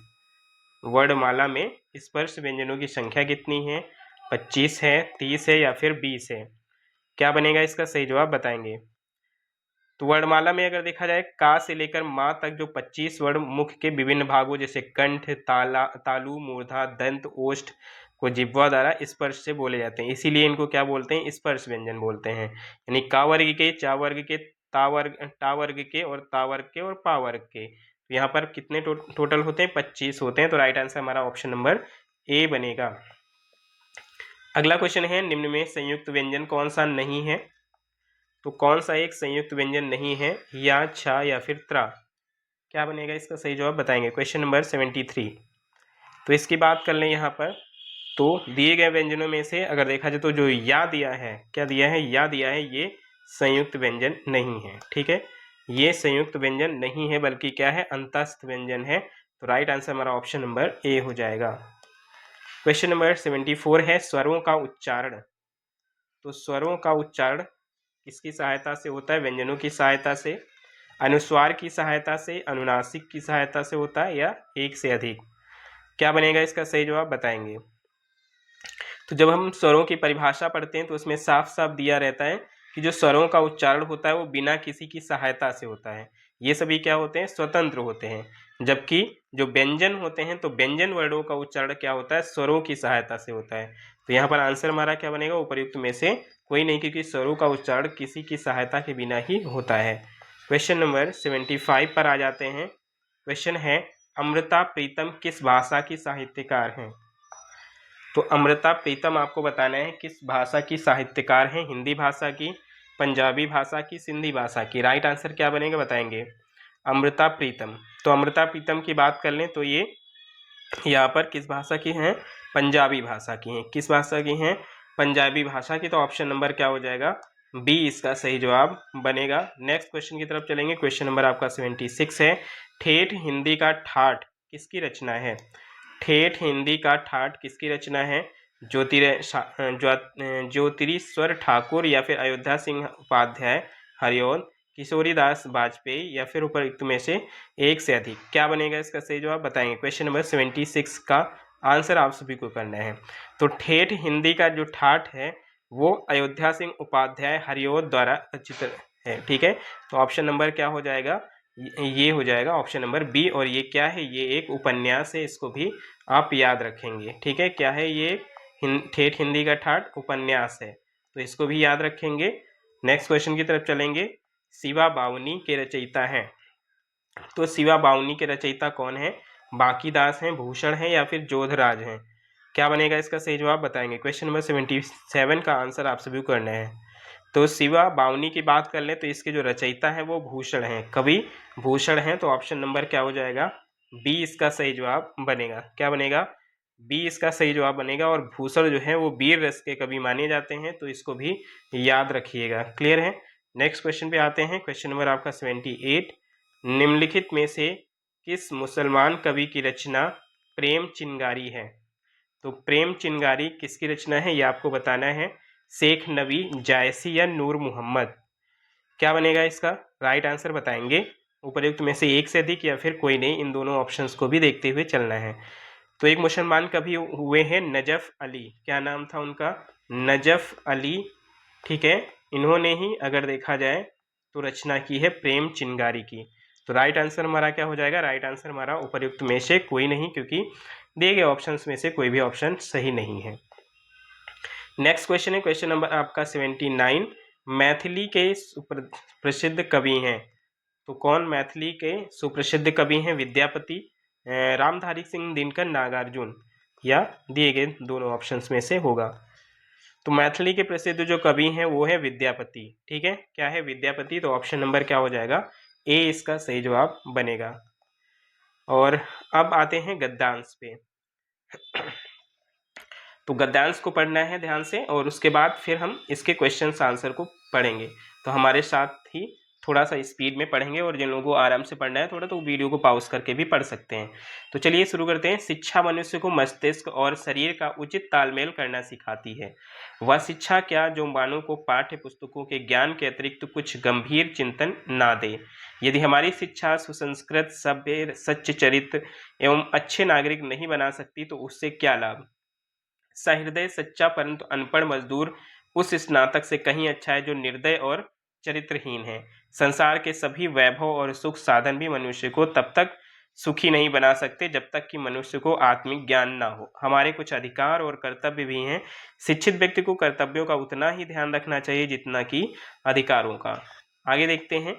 वर्णमाला में स्पर्श व्यंजनों की संख्या कितनी है, 25 है, 30 है या फिर 20 है। क्या बनेगा इसका सही जवाब बताएंगे। तो वर्णमाला में अगर देखा जाए, का से लेकर माँ तक जो 25 वर्ण मुख के विभिन्न भागों जैसे कंठ, तालु, मूर्धा, दंत, ओष्ठ को जिह्वा द्वारा स्पर्श से बोले जाते हैं, इसीलिए इनको क्या बोलते हैं, स्पर्श व्यंजन बोलते हैं। यानी का वर्ग के, चा वर्ग के, ता वर्ग के और ता वर्ग के और पा वर्ग के। तो यहाँ पर कितने टोटल होते हैं, 25 होते हैं। तो राइट आंसर हमारा ऑप्शन नंबर ए बनेगा। अगला क्वेश्चन है, निम्न में संयुक्त व्यंजन कौन सा नहीं है। तो कौन सा एक संयुक्त व्यंजन नहीं है, या, छा या फिर त्रा। क्या बनेगा इसका सही जवाब बताएंगे। Question number 73। तो इसकी बात कर लें यहाँ पर, तो दिए गए व्यंजनों में से अगर देखा जाए तो जो या दिया है, क्या दिया है, या दिया है, ये संयुक्त व्यंजन नहीं है। ठीक है, ये संयुक्त व्यंजन नहीं है बल्कि क्या है, अंतस्थ व्यंजन है। तो राइट आंसर हमारा ऑप्शन नंबर ए हो जाएगा। क्वेश्चन नंबर 74 है, स्वरों का उच्चारण। तो स्वरों का उच्चारण किसकी सहायता से होता है, व्यंजनों की सहायता से, अनुस्वार की सहायता से, अनुनासिक की सहायता से होता है, या एक से अधिक। क्या बनेगा इसका सही जवाब बताएंगे। तो जब हम स्वरों की परिभाषा पढ़ते हैं तो उसमें साफ साफ दिया रहता है कि जो स्वरों का उच्चारण होता है वो बिना किसी की सहायता से होता है। ये सभी क्या होते हैं, स्वतंत्र होते हैं। जबकि जो व्यंजन होते हैं तो व्यंजन वर्णों का उच्चारण क्या होता है, स्वरों की सहायता से होता है। तो यहाँ पर आंसर हमारा क्या बनेगा, उपर्युक्त में से कोई नहीं, क्योंकि स्वरों का उच्चारण किसी की सहायता के बिना ही होता है। क्वेश्चन नंबर 75 पर आ जाते हैं। क्वेश्चन है, अमृता प्रीतम किस भाषा की साहित्यकार हैं। तो अमृता प्रीतम आपको बताना है किस भाषा की साहित्यकार हैं, हिंदी भाषा की, पंजाबी भाषा की, सिंधी भाषा की। राइट आंसर क्या बनेगा बताएंगे, अमृता प्रीतम। तो अमृता प्रीतम की बात कर लें तो ये यहाँ पर किस भाषा की हैं, पंजाबी भाषा की हैं। किस भाषा की हैं, पंजाबी भाषा की। तो ऑप्शन नंबर क्या हो जाएगा, बी इसका सही जवाब बनेगा। नेक्स्ट क्वेश्चन की तरफ चलेंगे। क्वेश्चन नंबर आपका 76 है, ठेठ हिंदी का ठाठ किसकी रचना है। ठेठ हिंदी का ठाठ किसकी रचना है, ज्योतिरीश्वर ठाकुर या फिर अयोध्या सिंह उपाध्याय, हरिओम, किशोरीदास वाजपेयी या फिर उपरोक्त में से एक से अधिक। क्या बनेगा इसका सही जवाब बताएंगे। क्वेश्चन नंबर 76 का आंसर आप सभी को करना है। तो ठेठ हिंदी का जो ठाठ है वो अयोध्या सिंह उपाध्याय, हरिओम द्वारा रचित है। ठीक है, तो ऑप्शन नंबर क्या हो जाएगा, ये हो जाएगा ऑप्शन नंबर बी। और ये क्या है, ये एक उपन्यास है, इसको भी आप याद रखेंगे। ठीक है, क्या है ये, ठेठ हिंदी का ठाठ उपन्यास है, तो इसको भी याद रखेंगे। नेक्स्ट क्वेश्चन की तरफ चलेंगे। शिवा बावनी के रचयिता हैं। तो शिवा बावनी के रचयिता कौन है, बांकीदास हैं, भूषण हैं या फिर जोधराज हैं। क्या बनेगा इसका सही जवाब बताएंगे। क्वेश्चन नंबर 77 का आंसर आप सभी को करना है। तो शिवा बावनी की बात कर लें तो इसके जो रचयिता है वो भूषण हैं, कवि भूषण हैं। तो ऑप्शन नंबर क्या हो जाएगा, बी इसका सही जवाब बनेगा। क्या बनेगा, बी इसका सही जवाब बनेगा। और भूषण जो है वो वीर रस के कवि माने जाते हैं, तो इसको भी याद रखिएगा। क्लियर है, नेक्स्ट क्वेश्चन पे आते हैं। क्वेश्चन नंबर आपका 78, निम्नलिखित में से किस मुसलमान कवि की रचना प्रेम चिंगारी है। तो प्रेम चिंगारी किसकी रचना है ये आपको बताना है, शेख नबी, जायसी या नूर मोहम्मद। क्या बनेगा इसका राइट आंसर बताएंगे। उपर्युक्त में से एक से अधिक या फिर कोई नहीं, इन दोनों ऑप्शंस को भी देखते हुए चलना है। तो एक मुसलमान कवि हुए हैं नजफ अली, क्या नाम था उनका, नजफ अली। ठीक है, इन्होंने ही अगर देखा जाए तो रचना की है प्रेम चिंगारी की। तो राइट आंसर हमारा क्या हो जाएगा, राइट आंसर हमारा उपर्युक्त में से कोई नहीं, क्योंकि दिए गए ऑप्शंस में से कोई भी ऑप्शन सही नहीं है। नेक्स्ट क्वेश्चन है क्वेश्चन नंबर आपका 79। मैथिली के प्रसिद्ध कवि हैं, तो कौन मैथिली के सुप्रसिद्ध कवि हैं? विद्यापति, रामधारी सिंह दिनकर, नागार्जुन, या दिए गए दोनों ऑप्शंस में से होगा। तो मैथिली के प्रसिद्ध जो कवि हैं वो है विद्यापति। ठीक है, क्या है? विद्यापति। तो ऑप्शन नंबर क्या हो जाएगा? ए इसका सही जवाब बनेगा। और अब आते हैं गद्यांश पे। तो गद्यांश को पढ़ना है ध्यान से, और उसके बाद फिर हम इसके क्वेश्चन आंसर को पढ़ेंगे। तो हमारे साथ ही थोड़ा सा स्पीड में पढ़ेंगे, और जिन लोगों को आराम से पढ़ना है थोड़ा, तो वीडियो को पॉज करके भी पढ़ सकते हैं। तो चलिए शुरू करते हैं। शिक्षा मनुष्य को मस्तिष्क और शरीर का उचित तालमेल करना सिखाती है। वह शिक्षा क्या जो मानव को पाठ्य पुस्तकों के ज्ञान के अतिरिक्त कुछ गंभीर चिंतन ना दे। यदि हमारी शिक्षा सुसंस्कृत, सभ्य, सच्चे चरित्र एवं अच्छे नागरिक नहीं बना सकती तो उससे क्या लाभ। सहृदय, सच्चा परंतु अनपढ़ मजदूर उस स्नातक से कहीं अच्छा है जो निर्दय और चरित्रहीन है। संसार के सभी वैभव और सुख साधन भी मनुष्य को तब तक सुखी नहीं बना सकते जब तक कि मनुष्य को आत्मिक ज्ञान ना हो। हमारे कुछ अधिकार और कर्तव्य भी हैं। शिक्षित व्यक्ति को कर्तव्यों का उतना ही ध्यान रखना चाहिए जितना कि अधिकारों का। आगे देखते हैं।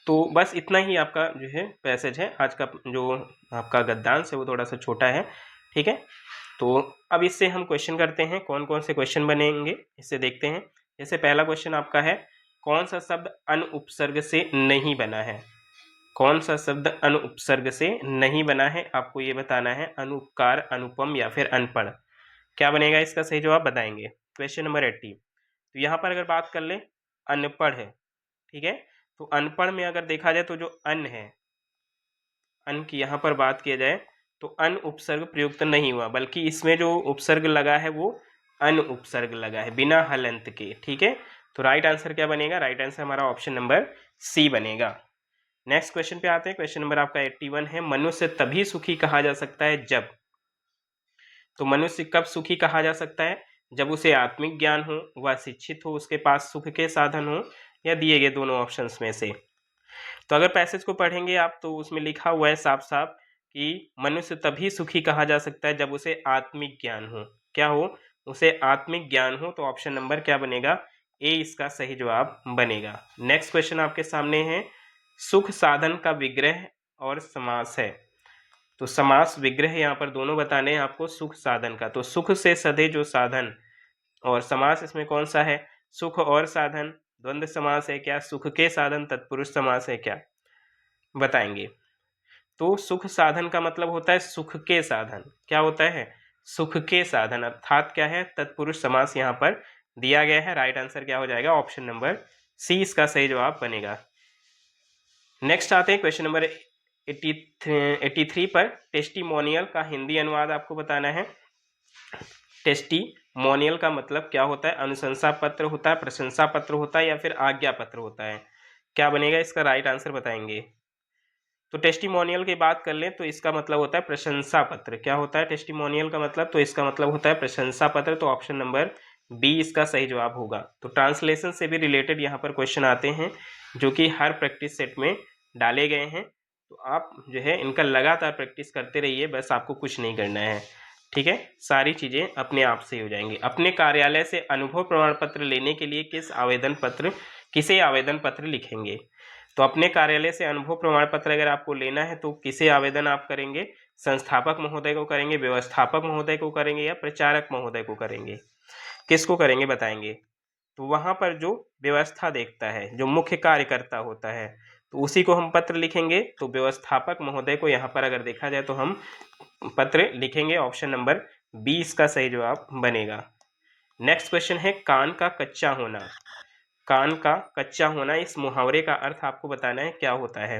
तो बस इतना ही आपका जो है पैसेज है। आज का जो आपका गद्यांश है वो थोड़ा सा छोटा है। ठीक है, तो अब इससे हम क्वेश्चन करते हैं। कौन कौन से क्वेश्चन बनेंगे इससे देखते हैं। जैसे पहला क्वेश्चन आपका है, कौन सा शब्द अन उपसर्ग से नहीं बना है? कौन सा शब्द अन उपसर्ग से नहीं बना है? आपको ये बताना है। अनुपकार, अनुपम, या फिर अनपढ़। क्या बनेगा इसका सही जवाब बताएंगे। Question number 80। तो यहाँ पर अगर बात कर ले, अनपढ़ है। ठीक है, तो अनपढ़ में अगर देखा जाए तो जो अन है, अन की यहाँ पर बात किया जाए तो अन उपसर्ग प्रयुक्त नहीं हुआ, बल्कि इसमें जो उपसर्ग लगा है वो अन उपसर्ग लगा है बिना हलंत के। ठीक है, तो राइट आंसर क्या बनेगा? राइट आंसर हमारा ऑप्शन नंबर सी बनेगा। नेक्स्ट क्वेश्चन पे आते हैं। क्वेश्चन नंबर आपका 81 है, मनुष्य तभी सुखी कहा जा सकता है जब। तो मनुष्य कब सुखी कहा जा सकता है? जब उसे आत्मिक ज्ञान हो, वह शिक्षित हो, उसके पास सुख के साधन हो, या दिए गए दोनों ऑप्शंस में से। तो अगर पैसेज को पढ़ेंगे आप तो उसमें लिखा हुआ है साफ साफ कि मनुष्य तभी सुखी कहा जा सकता है जब उसे आत्मिक ज्ञान हो। क्या हो? उसे आत्मिक ज्ञान हो। तो ऑप्शन नंबर क्या बनेगा? ए इसका सही जवाब बनेगा। नेक्स्ट क्वेश्चन आपके सामने है, सुख साधन का विग्रह और समास है। तो समास विग्रह यहाँ पर दोनों बताने हैं आपको सुख साधन का। तो सुख से सधे जो साधन, और समास इसमें कौन सा है? सुख और साधन। द्वंद्व समास है क्या? सुख के साधन तत्पुरुष समास है क्या? बताएंगे। तो सुख साधन का मतलब होता है सुख के साधन। क्या होता है? सुख के साधन, अर्थात क्या है? तत्पुरुष समास यहाँ पर दिया गया है। राइट आंसर क्या हो जाएगा? ऑप्शन नंबर सी इसका सही जवाब बनेगा। नेक्स्ट आते हैं क्वेश्चन नंबर 83 पर। टेस्टिमोनियल का हिंदी अनुवाद आपको बताना है। टेस्टिमोनियल का मतलब क्या होता है? अनुशंसा पत्र होता है, प्रशंसा पत्र होता है, या फिर आज्ञा पत्र होता है। क्या बनेगा इसका? राइट आंसर बताएंगे। तो टेस्टिमोनियल की बात कर लें तो इसका मतलब होता है प्रशंसा पत्र। क्या होता है टेस्टिमोनियल का मतलब? तो इसका मतलब होता है प्रशंसा पत्र। तो ऑप्शन नंबर बी इसका सही जवाब होगा। तो ट्रांसलेशन से भी रिलेटेड यहाँ पर क्वेश्चन आते हैं जो कि हर प्रैक्टिस सेट में डाले गए हैं। तो आप जो है इनका लगातार प्रैक्टिस करते रहिए, बस आपको कुछ नहीं करना है। ठीक है, सारी चीज़ें अपने आप से हो जाएंगी। अपने कार्यालय से अनुभव प्रमाण पत्र लेने के लिए किसे आवेदन पत्र लिखेंगे? तो अपने कार्यालय से अनुभव प्रमाण पत्र अगर आपको लेना है तो किसे आवेदन आप करेंगे? संस्थापक महोदय को करेंगे, व्यवस्थापक महोदय को करेंगे, या प्रचारक महोदय को करेंगे? किसको करेंगे बताएंगे। तो वहां पर जो व्यवस्था देखता है, जो मुख्य कार्यकर्ता होता है, तो उसी को हम पत्र लिखेंगे। तो व्यवस्थापक महोदय को यहाँ पर अगर देखा जाए तो हम पत्र लिखेंगे। ऑप्शन नंबर बी इसका सही जवाब बनेगा। नेक्स्ट क्वेश्चन है, कान का कच्चा होना। कान का कच्चा होना, इस मुहावरे का अर्थ आपको बताना है क्या होता है।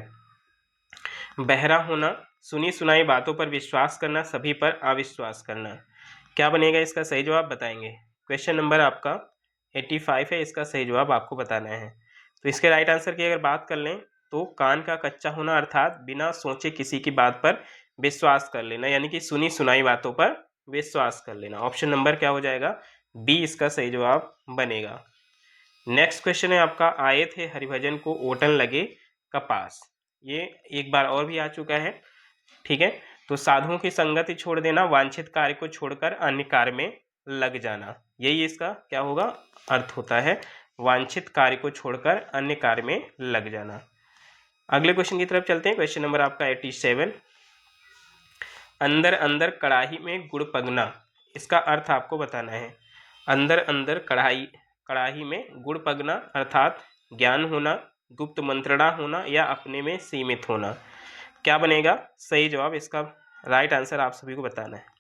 बहरा होना, सुनी सुनाई बातों पर विश्वास करना, सभी पर अविश्वास करना। क्या बनेगा इसका सही जवाब बताएंगे। क्वेश्चन नंबर आपका 85 है, इसका सही जवाब आपको बताना है। तो इसके राइट आंसर की अगर बात कर लें तो कान का कच्चा होना अर्थात बिना सोचे किसी की बात पर विश्वास कर लेना, यानी कि सुनी सुनाई बातों पर विश्वास कर लेना। ऑप्शन नंबर क्या हो जाएगा? बी इसका सही जवाब बनेगा। नेक्स्ट क्वेश्चन है आपका, आए थे हरिभजन को ओटन लगे कपास। ये एक बार और भी आ चुका है। ठीक है, तो साधुओं की संगति छोड़ देना, वांछित कार्य को छोड़कर अन्य कार्य में लग जाना, यही इसका क्या होगा, अर्थ होता है, वांछित कार्य को छोड़कर अन्य कार्य में लग जाना। अगले क्वेश्चन की तरफ चलते हैं। क्वेश्चन नंबर आपका 87, अंदर अंदर कड़ाही में गुड़ पगना, इसका अर्थ आपको बताना है। अंदर अंदर कड़ाही में गुड़ पगना अर्थात ज्ञान होना, गुप्त मंत्रणा होना या अपने में सीमित होना। क्या बनेगा सही जवाब, इसका राइट आंसर आप सभी को बताना है।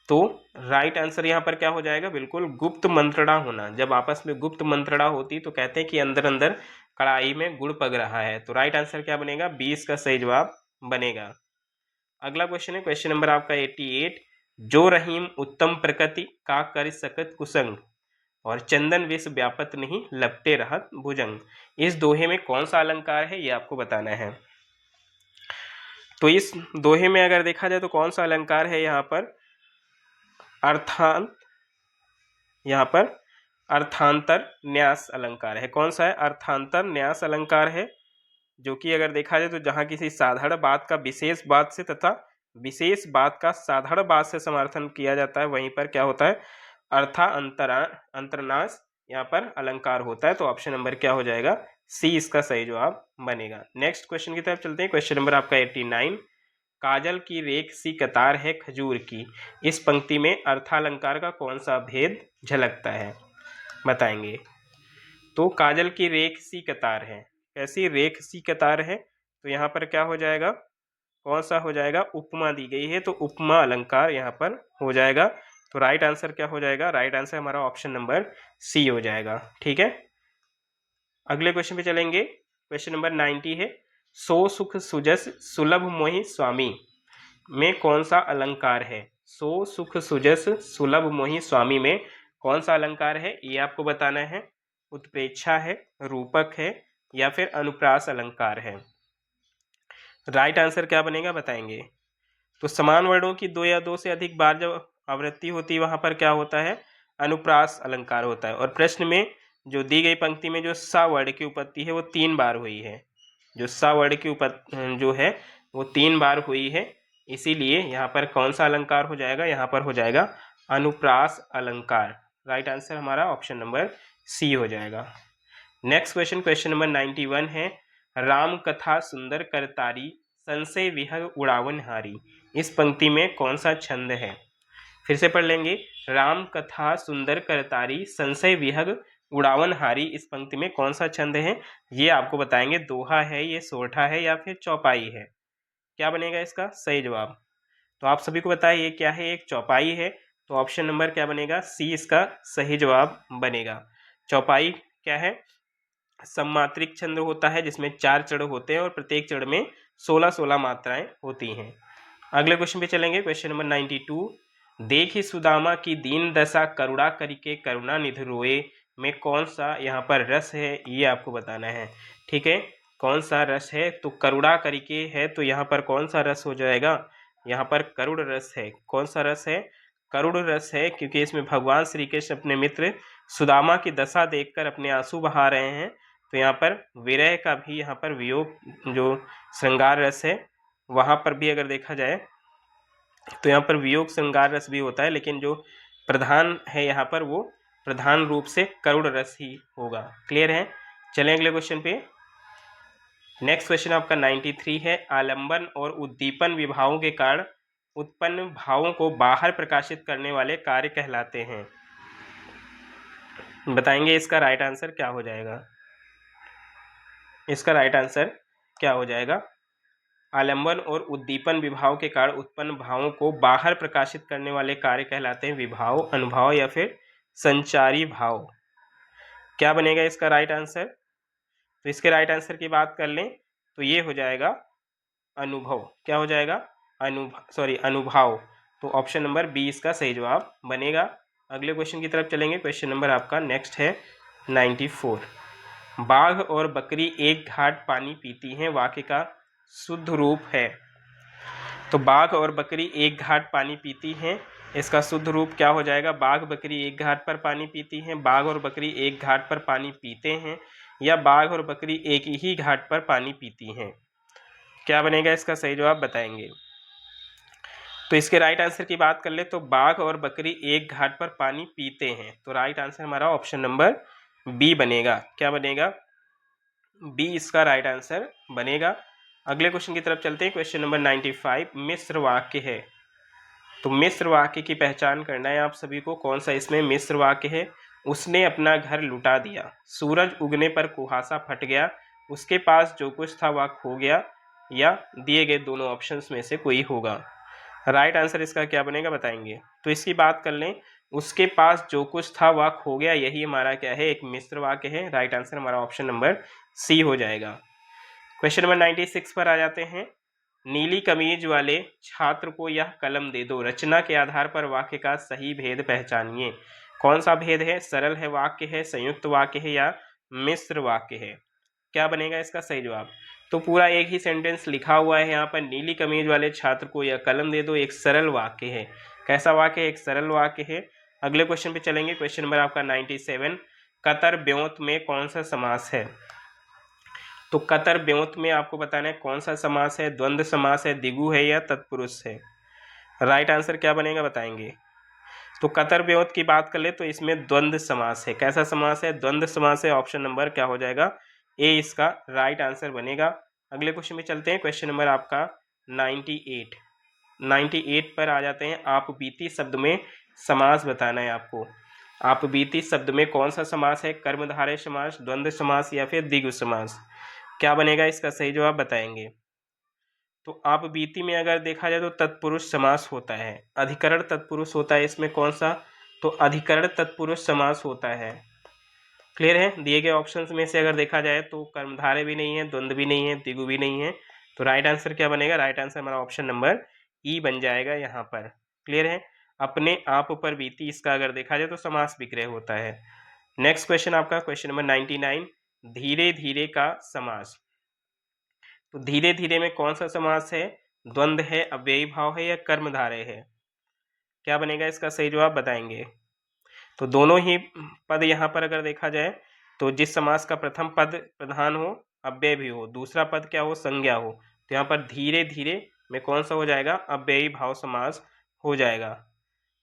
तो राइट आंसर यहाँ पर क्या हो जाएगा, बिल्कुल गुप्त मंत्रणा होना। जब आपस में गुप्त मंत्रणा होती तो कहते हैं कि अंदर अंदर कड़ाई में गुड़ पग रहा है। तो राइट आंसर क्या बनेगा, 20 का सही जवाब बनेगा। अगला क्वेश्चन है क्वेश्चन नंबर आपका 88, जो रहीम उत्तम प्रकृति का कर सकत कुसंग और चंदन विष व्यापत नहीं लपटे रहत भुजंग, इस दोहे में कौन सा अलंकार है, ये आपको बताना है। तो इस दोहे में अगर देखा जाए तो कौन सा अलंकार है, यहाँ पर अर्थांतर न्यास अलंकार है। कौन सा है, अर्थांतर न्यास अलंकार है, जो कि अगर देखा जाए तो जहां किसी साधारण बात का विशेष बात से तथा विशेष बात का साधारण बात से समर्थन किया जाता है, वहीं पर क्या होता है, अंतरनाश यहाँ पर अलंकार होता है। तो ऑप्शन नंबर क्या हो जाएगा, सी इसका सही जवाब बनेगा। नेक्स्ट क्वेश्चन की तरफ चलते हैं। क्वेश्चन नंबर आपका 89, काजल की रेख सी कतार है खजूर की, इस पंक्ति में अर्थालंकार का कौन सा भेद झलकता है, बताएंगे। तो काजल की रेख सी कतार है, कैसी रेख सी कतार है, तो यहाँ पर क्या हो जाएगा, कौन सा हो जाएगा, उपमा दी गई है, तो उपमा अलंकार यहाँ पर हो जाएगा। तो राइट आंसर क्या हो जाएगा, राइट आंसर हमारा ऑप्शन नंबर सी हो जाएगा। ठीक है, अगले क्वेश्चन पे चलेंगे। क्वेश्चन नंबर 90 है, सो सुख सुजस सुलभ मोहि स्वामी में कौन सा अलंकार है। सो सुख सुजस सुलभ मोहि स्वामी में कौन सा अलंकार है, ये आपको बताना है। उत्प्रेक्षा है, रूपक है या फिर अनुप्रास अलंकार है। राइट आंसर क्या बनेगा बताएंगे। तो समान वर्णों की दो या दो से अधिक बार जब आवृत्ति होती है वहां पर क्या होता है, अनुप्रास अलंकार होता है। और प्रश्न में जो दी गई पंक्ति में जो सा वर्ण की उपत्ति है वो 3 बार हुई है, जो सा वर्ण की जो है वो 3 बार हुई है, इसीलिए यहाँ पर कौन सा अलंकार हो जाएगा, यहाँ पर हो जाएगा अनुप्रास अलंकार। राइट आंसर हमारा ऑप्शन नंबर सी हो जाएगा। नेक्स्ट क्वेश्चन, क्वेश्चन नंबर 91 है, राम कथा सुंदर करतारी संशय विहग उड़ावन हारी, इस पंक्ति में कौन सा छंद है। फिर से पढ़ लेंगे, राम कथा सुंदर करतारी संशय विहग उड़ावन हारी, इस पंक्ति में कौन सा छंद है, ये आपको बताएंगे। दोहा है, ये सोरठा है या फिर चौपाई है, क्या बनेगा इसका सही जवाब। तो आप सभी को बताइए ये क्या है, एक चौपाई है। तो ऑप्शन नंबर क्या बनेगा, सी इसका सही जवाब बनेगा। चौपाई क्या है, सम्मात्रिक छंद होता है जिसमें 4 चढ़ होते हैं और प्रत्येक चढ़ में 16-16 मात्राएं होती हैं। अगले क्वेश्चन पे चलेंगे। क्वेश्चन नंबर 92, देखी सुदामा की दीन दशा करुणा करके करुणा निधि रोए में कौन सा यहाँ पर रस है, ये आपको बताना है। ठीक है, कौन सा रस है, तो करुणा करके है, तो यहाँ पर कौन सा रस हो जाएगा, यहाँ पर करुण रस है। कौन सा रस है, करुण रस है, क्योंकि इसमें भगवान श्री कृष्ण अपने मित्र सुदामा की दशा देखकर अपने आंसू बहा रहे हैं। तो यहाँ पर विरह का भी, यहाँ पर वियोग जो श्रृंगार रस है वहाँ पर भी अगर देखा जाए तो यहाँ पर वियोग श्रृंगार रस भी होता है, लेकिन जो प्रधान है यहाँ पर वो प्रधान रूप से करुण रस ही होगा। क्लियर है, चलें अगले क्वेश्चन पे। नेक्स्ट क्वेश्चन आपका 93 है, आलंबन और उद्दीपन विभावों के कारण उत्पन्न भावों को बाहर प्रकाशित करने वाले कार्य कहलाते हैं। बताएंगे इसका राइट आंसर क्या हो जाएगा, इसका राइट आंसर क्या हो जाएगा। आलंबन और उद्दीपन विभाव के कारण उत्पन्न भावों को बाहर प्रकाशित करने वाले कार्य कहलाते हैं विभाव, अनुभाव या फिर संचारी भाव। क्या बनेगा इसका राइट आंसर, तो इसके राइट आंसर की बात कर लें तो ये हो जाएगा अनुभव। क्या हो जाएगा, अनुभाव। तो ऑप्शन नंबर बी इसका सही जवाब बनेगा। अगले क्वेश्चन की तरफ चलेंगे। क्वेश्चन नंबर आपका नेक्स्ट है 94, बाघ और बकरी एक घाट पानी पीती हैं, वाक्य का शुद्ध रूप है। तो बाघ और बकरी एक घाट पानी पीती हैं, इसका शुद्ध रूप क्या हो जाएगा, बाघ बकरी एक घाट पर पानी पीती हैं, बाघ और बकरी एक घाट पर पानी पीते हैं, या बाघ और बकरी एक ही घाट पर पानी पीती हैं। क्या बनेगा इसका सही जवाब बताएंगे। तो इसके राइट आंसर की बात कर ले तो बाघ और बकरी एक घाट पर पानी पीते हैं। तो राइट आंसर हमारा ऑप्शन नंबर बी बनेगा। क्या बनेगा? बी इसका राइट आंसर बनेगा। अगले क्वेश्चन की तरफ चलते हैं। क्वेश्चन नंबर 95 मिस्र वाक्य है। तो मिस्र वाक्य की पहचान करना है आप सभी को। कौन सा इसमें मिस्र वाक्य है? उसने अपना घर लुटा दिया, सूरज उगने पर कुहासा फट गया, उसके पास जो कुछ था वह खो गया, या दिए गए दोनों ऑप्शंस में से कोई होगा। राइट आंसर इसका क्या बनेगा बताएंगे। तो इसकी बात कर लें, उसके पास जो कुछ था वह खो गया, यही हमारा क्या है? एक मिस्र वाक्य है। राइट आंसर हमारा ऑप्शन नंबर सी हो जाएगा। क्वेश्चन नंबर 96 पर आ जाते हैं। नीली कमीज वाले छात्र को यह कलम दे दो, रचना के आधार पर वाक्य का सही भेद पहचानिए। कौन सा भेद है? सरल है वाक्य है, संयुक्त वाक्य है, या मिश्र वाक्य है? क्या बनेगा इसका सही जवाब? तो पूरा एक ही सेंटेंस लिखा हुआ है यहाँ पर। नीली कमीज वाले छात्र को यह कलम दे दो एक सरल वाक्य है। कैसा वाक्य है? एक सरल वाक्य है। अगले क्वेश्चन पे चलेंगे। क्वेश्चन नंबर आपका 97, कतर ब्योंत में कौन सा समास है? तो कतर ब्योंत में आपको बताना है कौन सा समास है। द्वंद्व समास है, द्विगु है, या तत्पुरुष है? राइट आंसर क्या बनेगा बताएंगे। तो कतर ब्योंत की बात कर ले तो इसमें द्वंद्व समास है। कैसा समास है? द्वंद्व समास है। ऑप्शन नंबर क्या हो जाएगा? ए इसका राइट आंसर बनेगा। अगले क्वेश्चन में चलते हैं। क्वेश्चन नंबर आपका 98 पर आ जाते हैं। आप बीती शब्द में समास बताना है आपको। आप बीती शब्द में कौन सा समास है? कर्मधारय समास, द्वंद्व समास, या फिर द्विगु समास? क्या बनेगा इसका सही जवाब बताएंगे। तो आप बीती में अगर देखा जाए तो तत्पुरुष समास होता है, अधिकरण तत्पुरुष होता है। इसमें कौन सा? तो अधिकरण तत्पुरुष समास होता है। क्लियर है? दिए गए ऑप्शंस में से अगर देखा जाए तो कर्मधारय भी नहीं है, द्वंद्व भी नहीं है, द्विगु भी नहीं है। तो राइट आंसर क्या बनेगा? राइट आंसर हमारा ऑप्शन नंबर ई बन जाएगा यहाँ पर। क्लियर है? अपने आप पर बीती, इसका अगर देखा जाए तो समास विग्रह होता है। नेक्स्ट क्वेश्चन आपका क्वेश्चन नंबर 99, धीरे धीरे का समास। तो धीरे धीरे में कौन सा समास है? द्वंद्व है, अव्ययी भाव है, या कर्मधारय है? क्या बनेगा इसका सही जवाब बताएंगे। तो दोनों ही पद यहाँ पर अगर देखा जाए तो जिस समास का प्रथम पद प्रधान हो, अव्यय भी हो, दूसरा पद क्या हो? संज्ञा हो, तो यहाँ पर धीरे धीरे में कौन सा हो जाएगा? अव्ययी भाव समास हो जाएगा।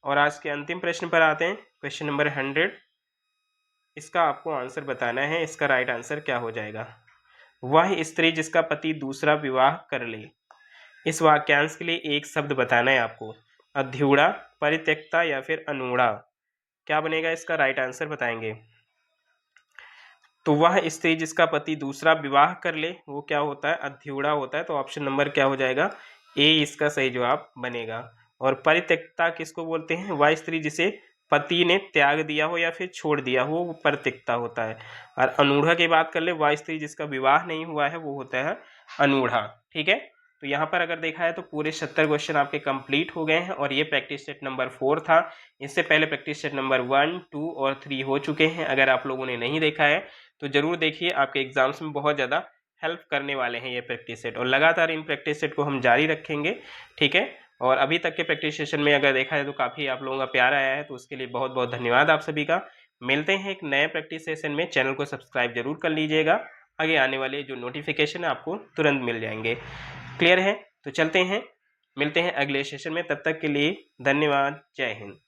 और आज के अंतिम प्रश्न पर आते हैं। क्वेश्चन नंबर 100, इसका आपको आंसर बताना है। इसका राइट आंसर क्या हो जाएगा? वह स्त्री जिसका पति दूसरा विवाह कर ले। इस वाक्यांश के लिए एक शब्द बताना है आपको। अध्युड़ा, परित्यक्ता, या फिर अनूढ़ा? क्या बनेगा इसका राइट आंसर बताएंगे। तो वह स्त्री जिसका पति दूसरा विवाह कर ले वो क्या होता है? अध्युड़ा होता है। तो ऑप्शन नंबर क्या हो जाएगा? ए इसका सही जवाब बनेगा। और परित्यक्ता किसको बोलते हैं? वह स्त्री जिसे पति ने त्याग दिया हो या फिर छोड़ दिया हो, वो परित्यक्ता होता है। और अनूढ़ा की बात कर ले, वह स्त्री जिसका विवाह नहीं हुआ है वो होता है अनूढ़ा। ठीक है? तो यहाँ पर अगर देखा है तो पूरे 70 क्वेश्चन आपके कंप्लीट हो गए हैं। और ये प्रैक्टिस सेट नंबर 4 था। इससे पहले प्रैक्टिस सेट नंबर 1, 2 और 3 हो चुके हैं। अगर आप लोगों ने नहीं देखा है तो जरूर देखिए, आपके एग्जाम्स में बहुत ज़्यादा हेल्प करने वाले हैं ये प्रैक्टिस सेट। और लगातार इन प्रैक्टिस सेट को हम जारी रखेंगे। ठीक है? और अभी तक के प्रैक्टिस सेशन में अगर देखा है तो काफ़ी आप लोगों का प्यार आया है, तो उसके लिए बहुत बहुत धन्यवाद आप सभी का। मिलते हैं एक नए प्रैक्टिस सेशन में। चैनल को सब्सक्राइब जरूर कर लीजिएगा। आगे आने वाले जो नोटिफिकेशन है आपको तुरंत मिल जाएंगे। क्लियर है? तो चलते हैं, मिलते हैं अगले सेशन में। तब तक के लिए धन्यवाद। जय हिंद।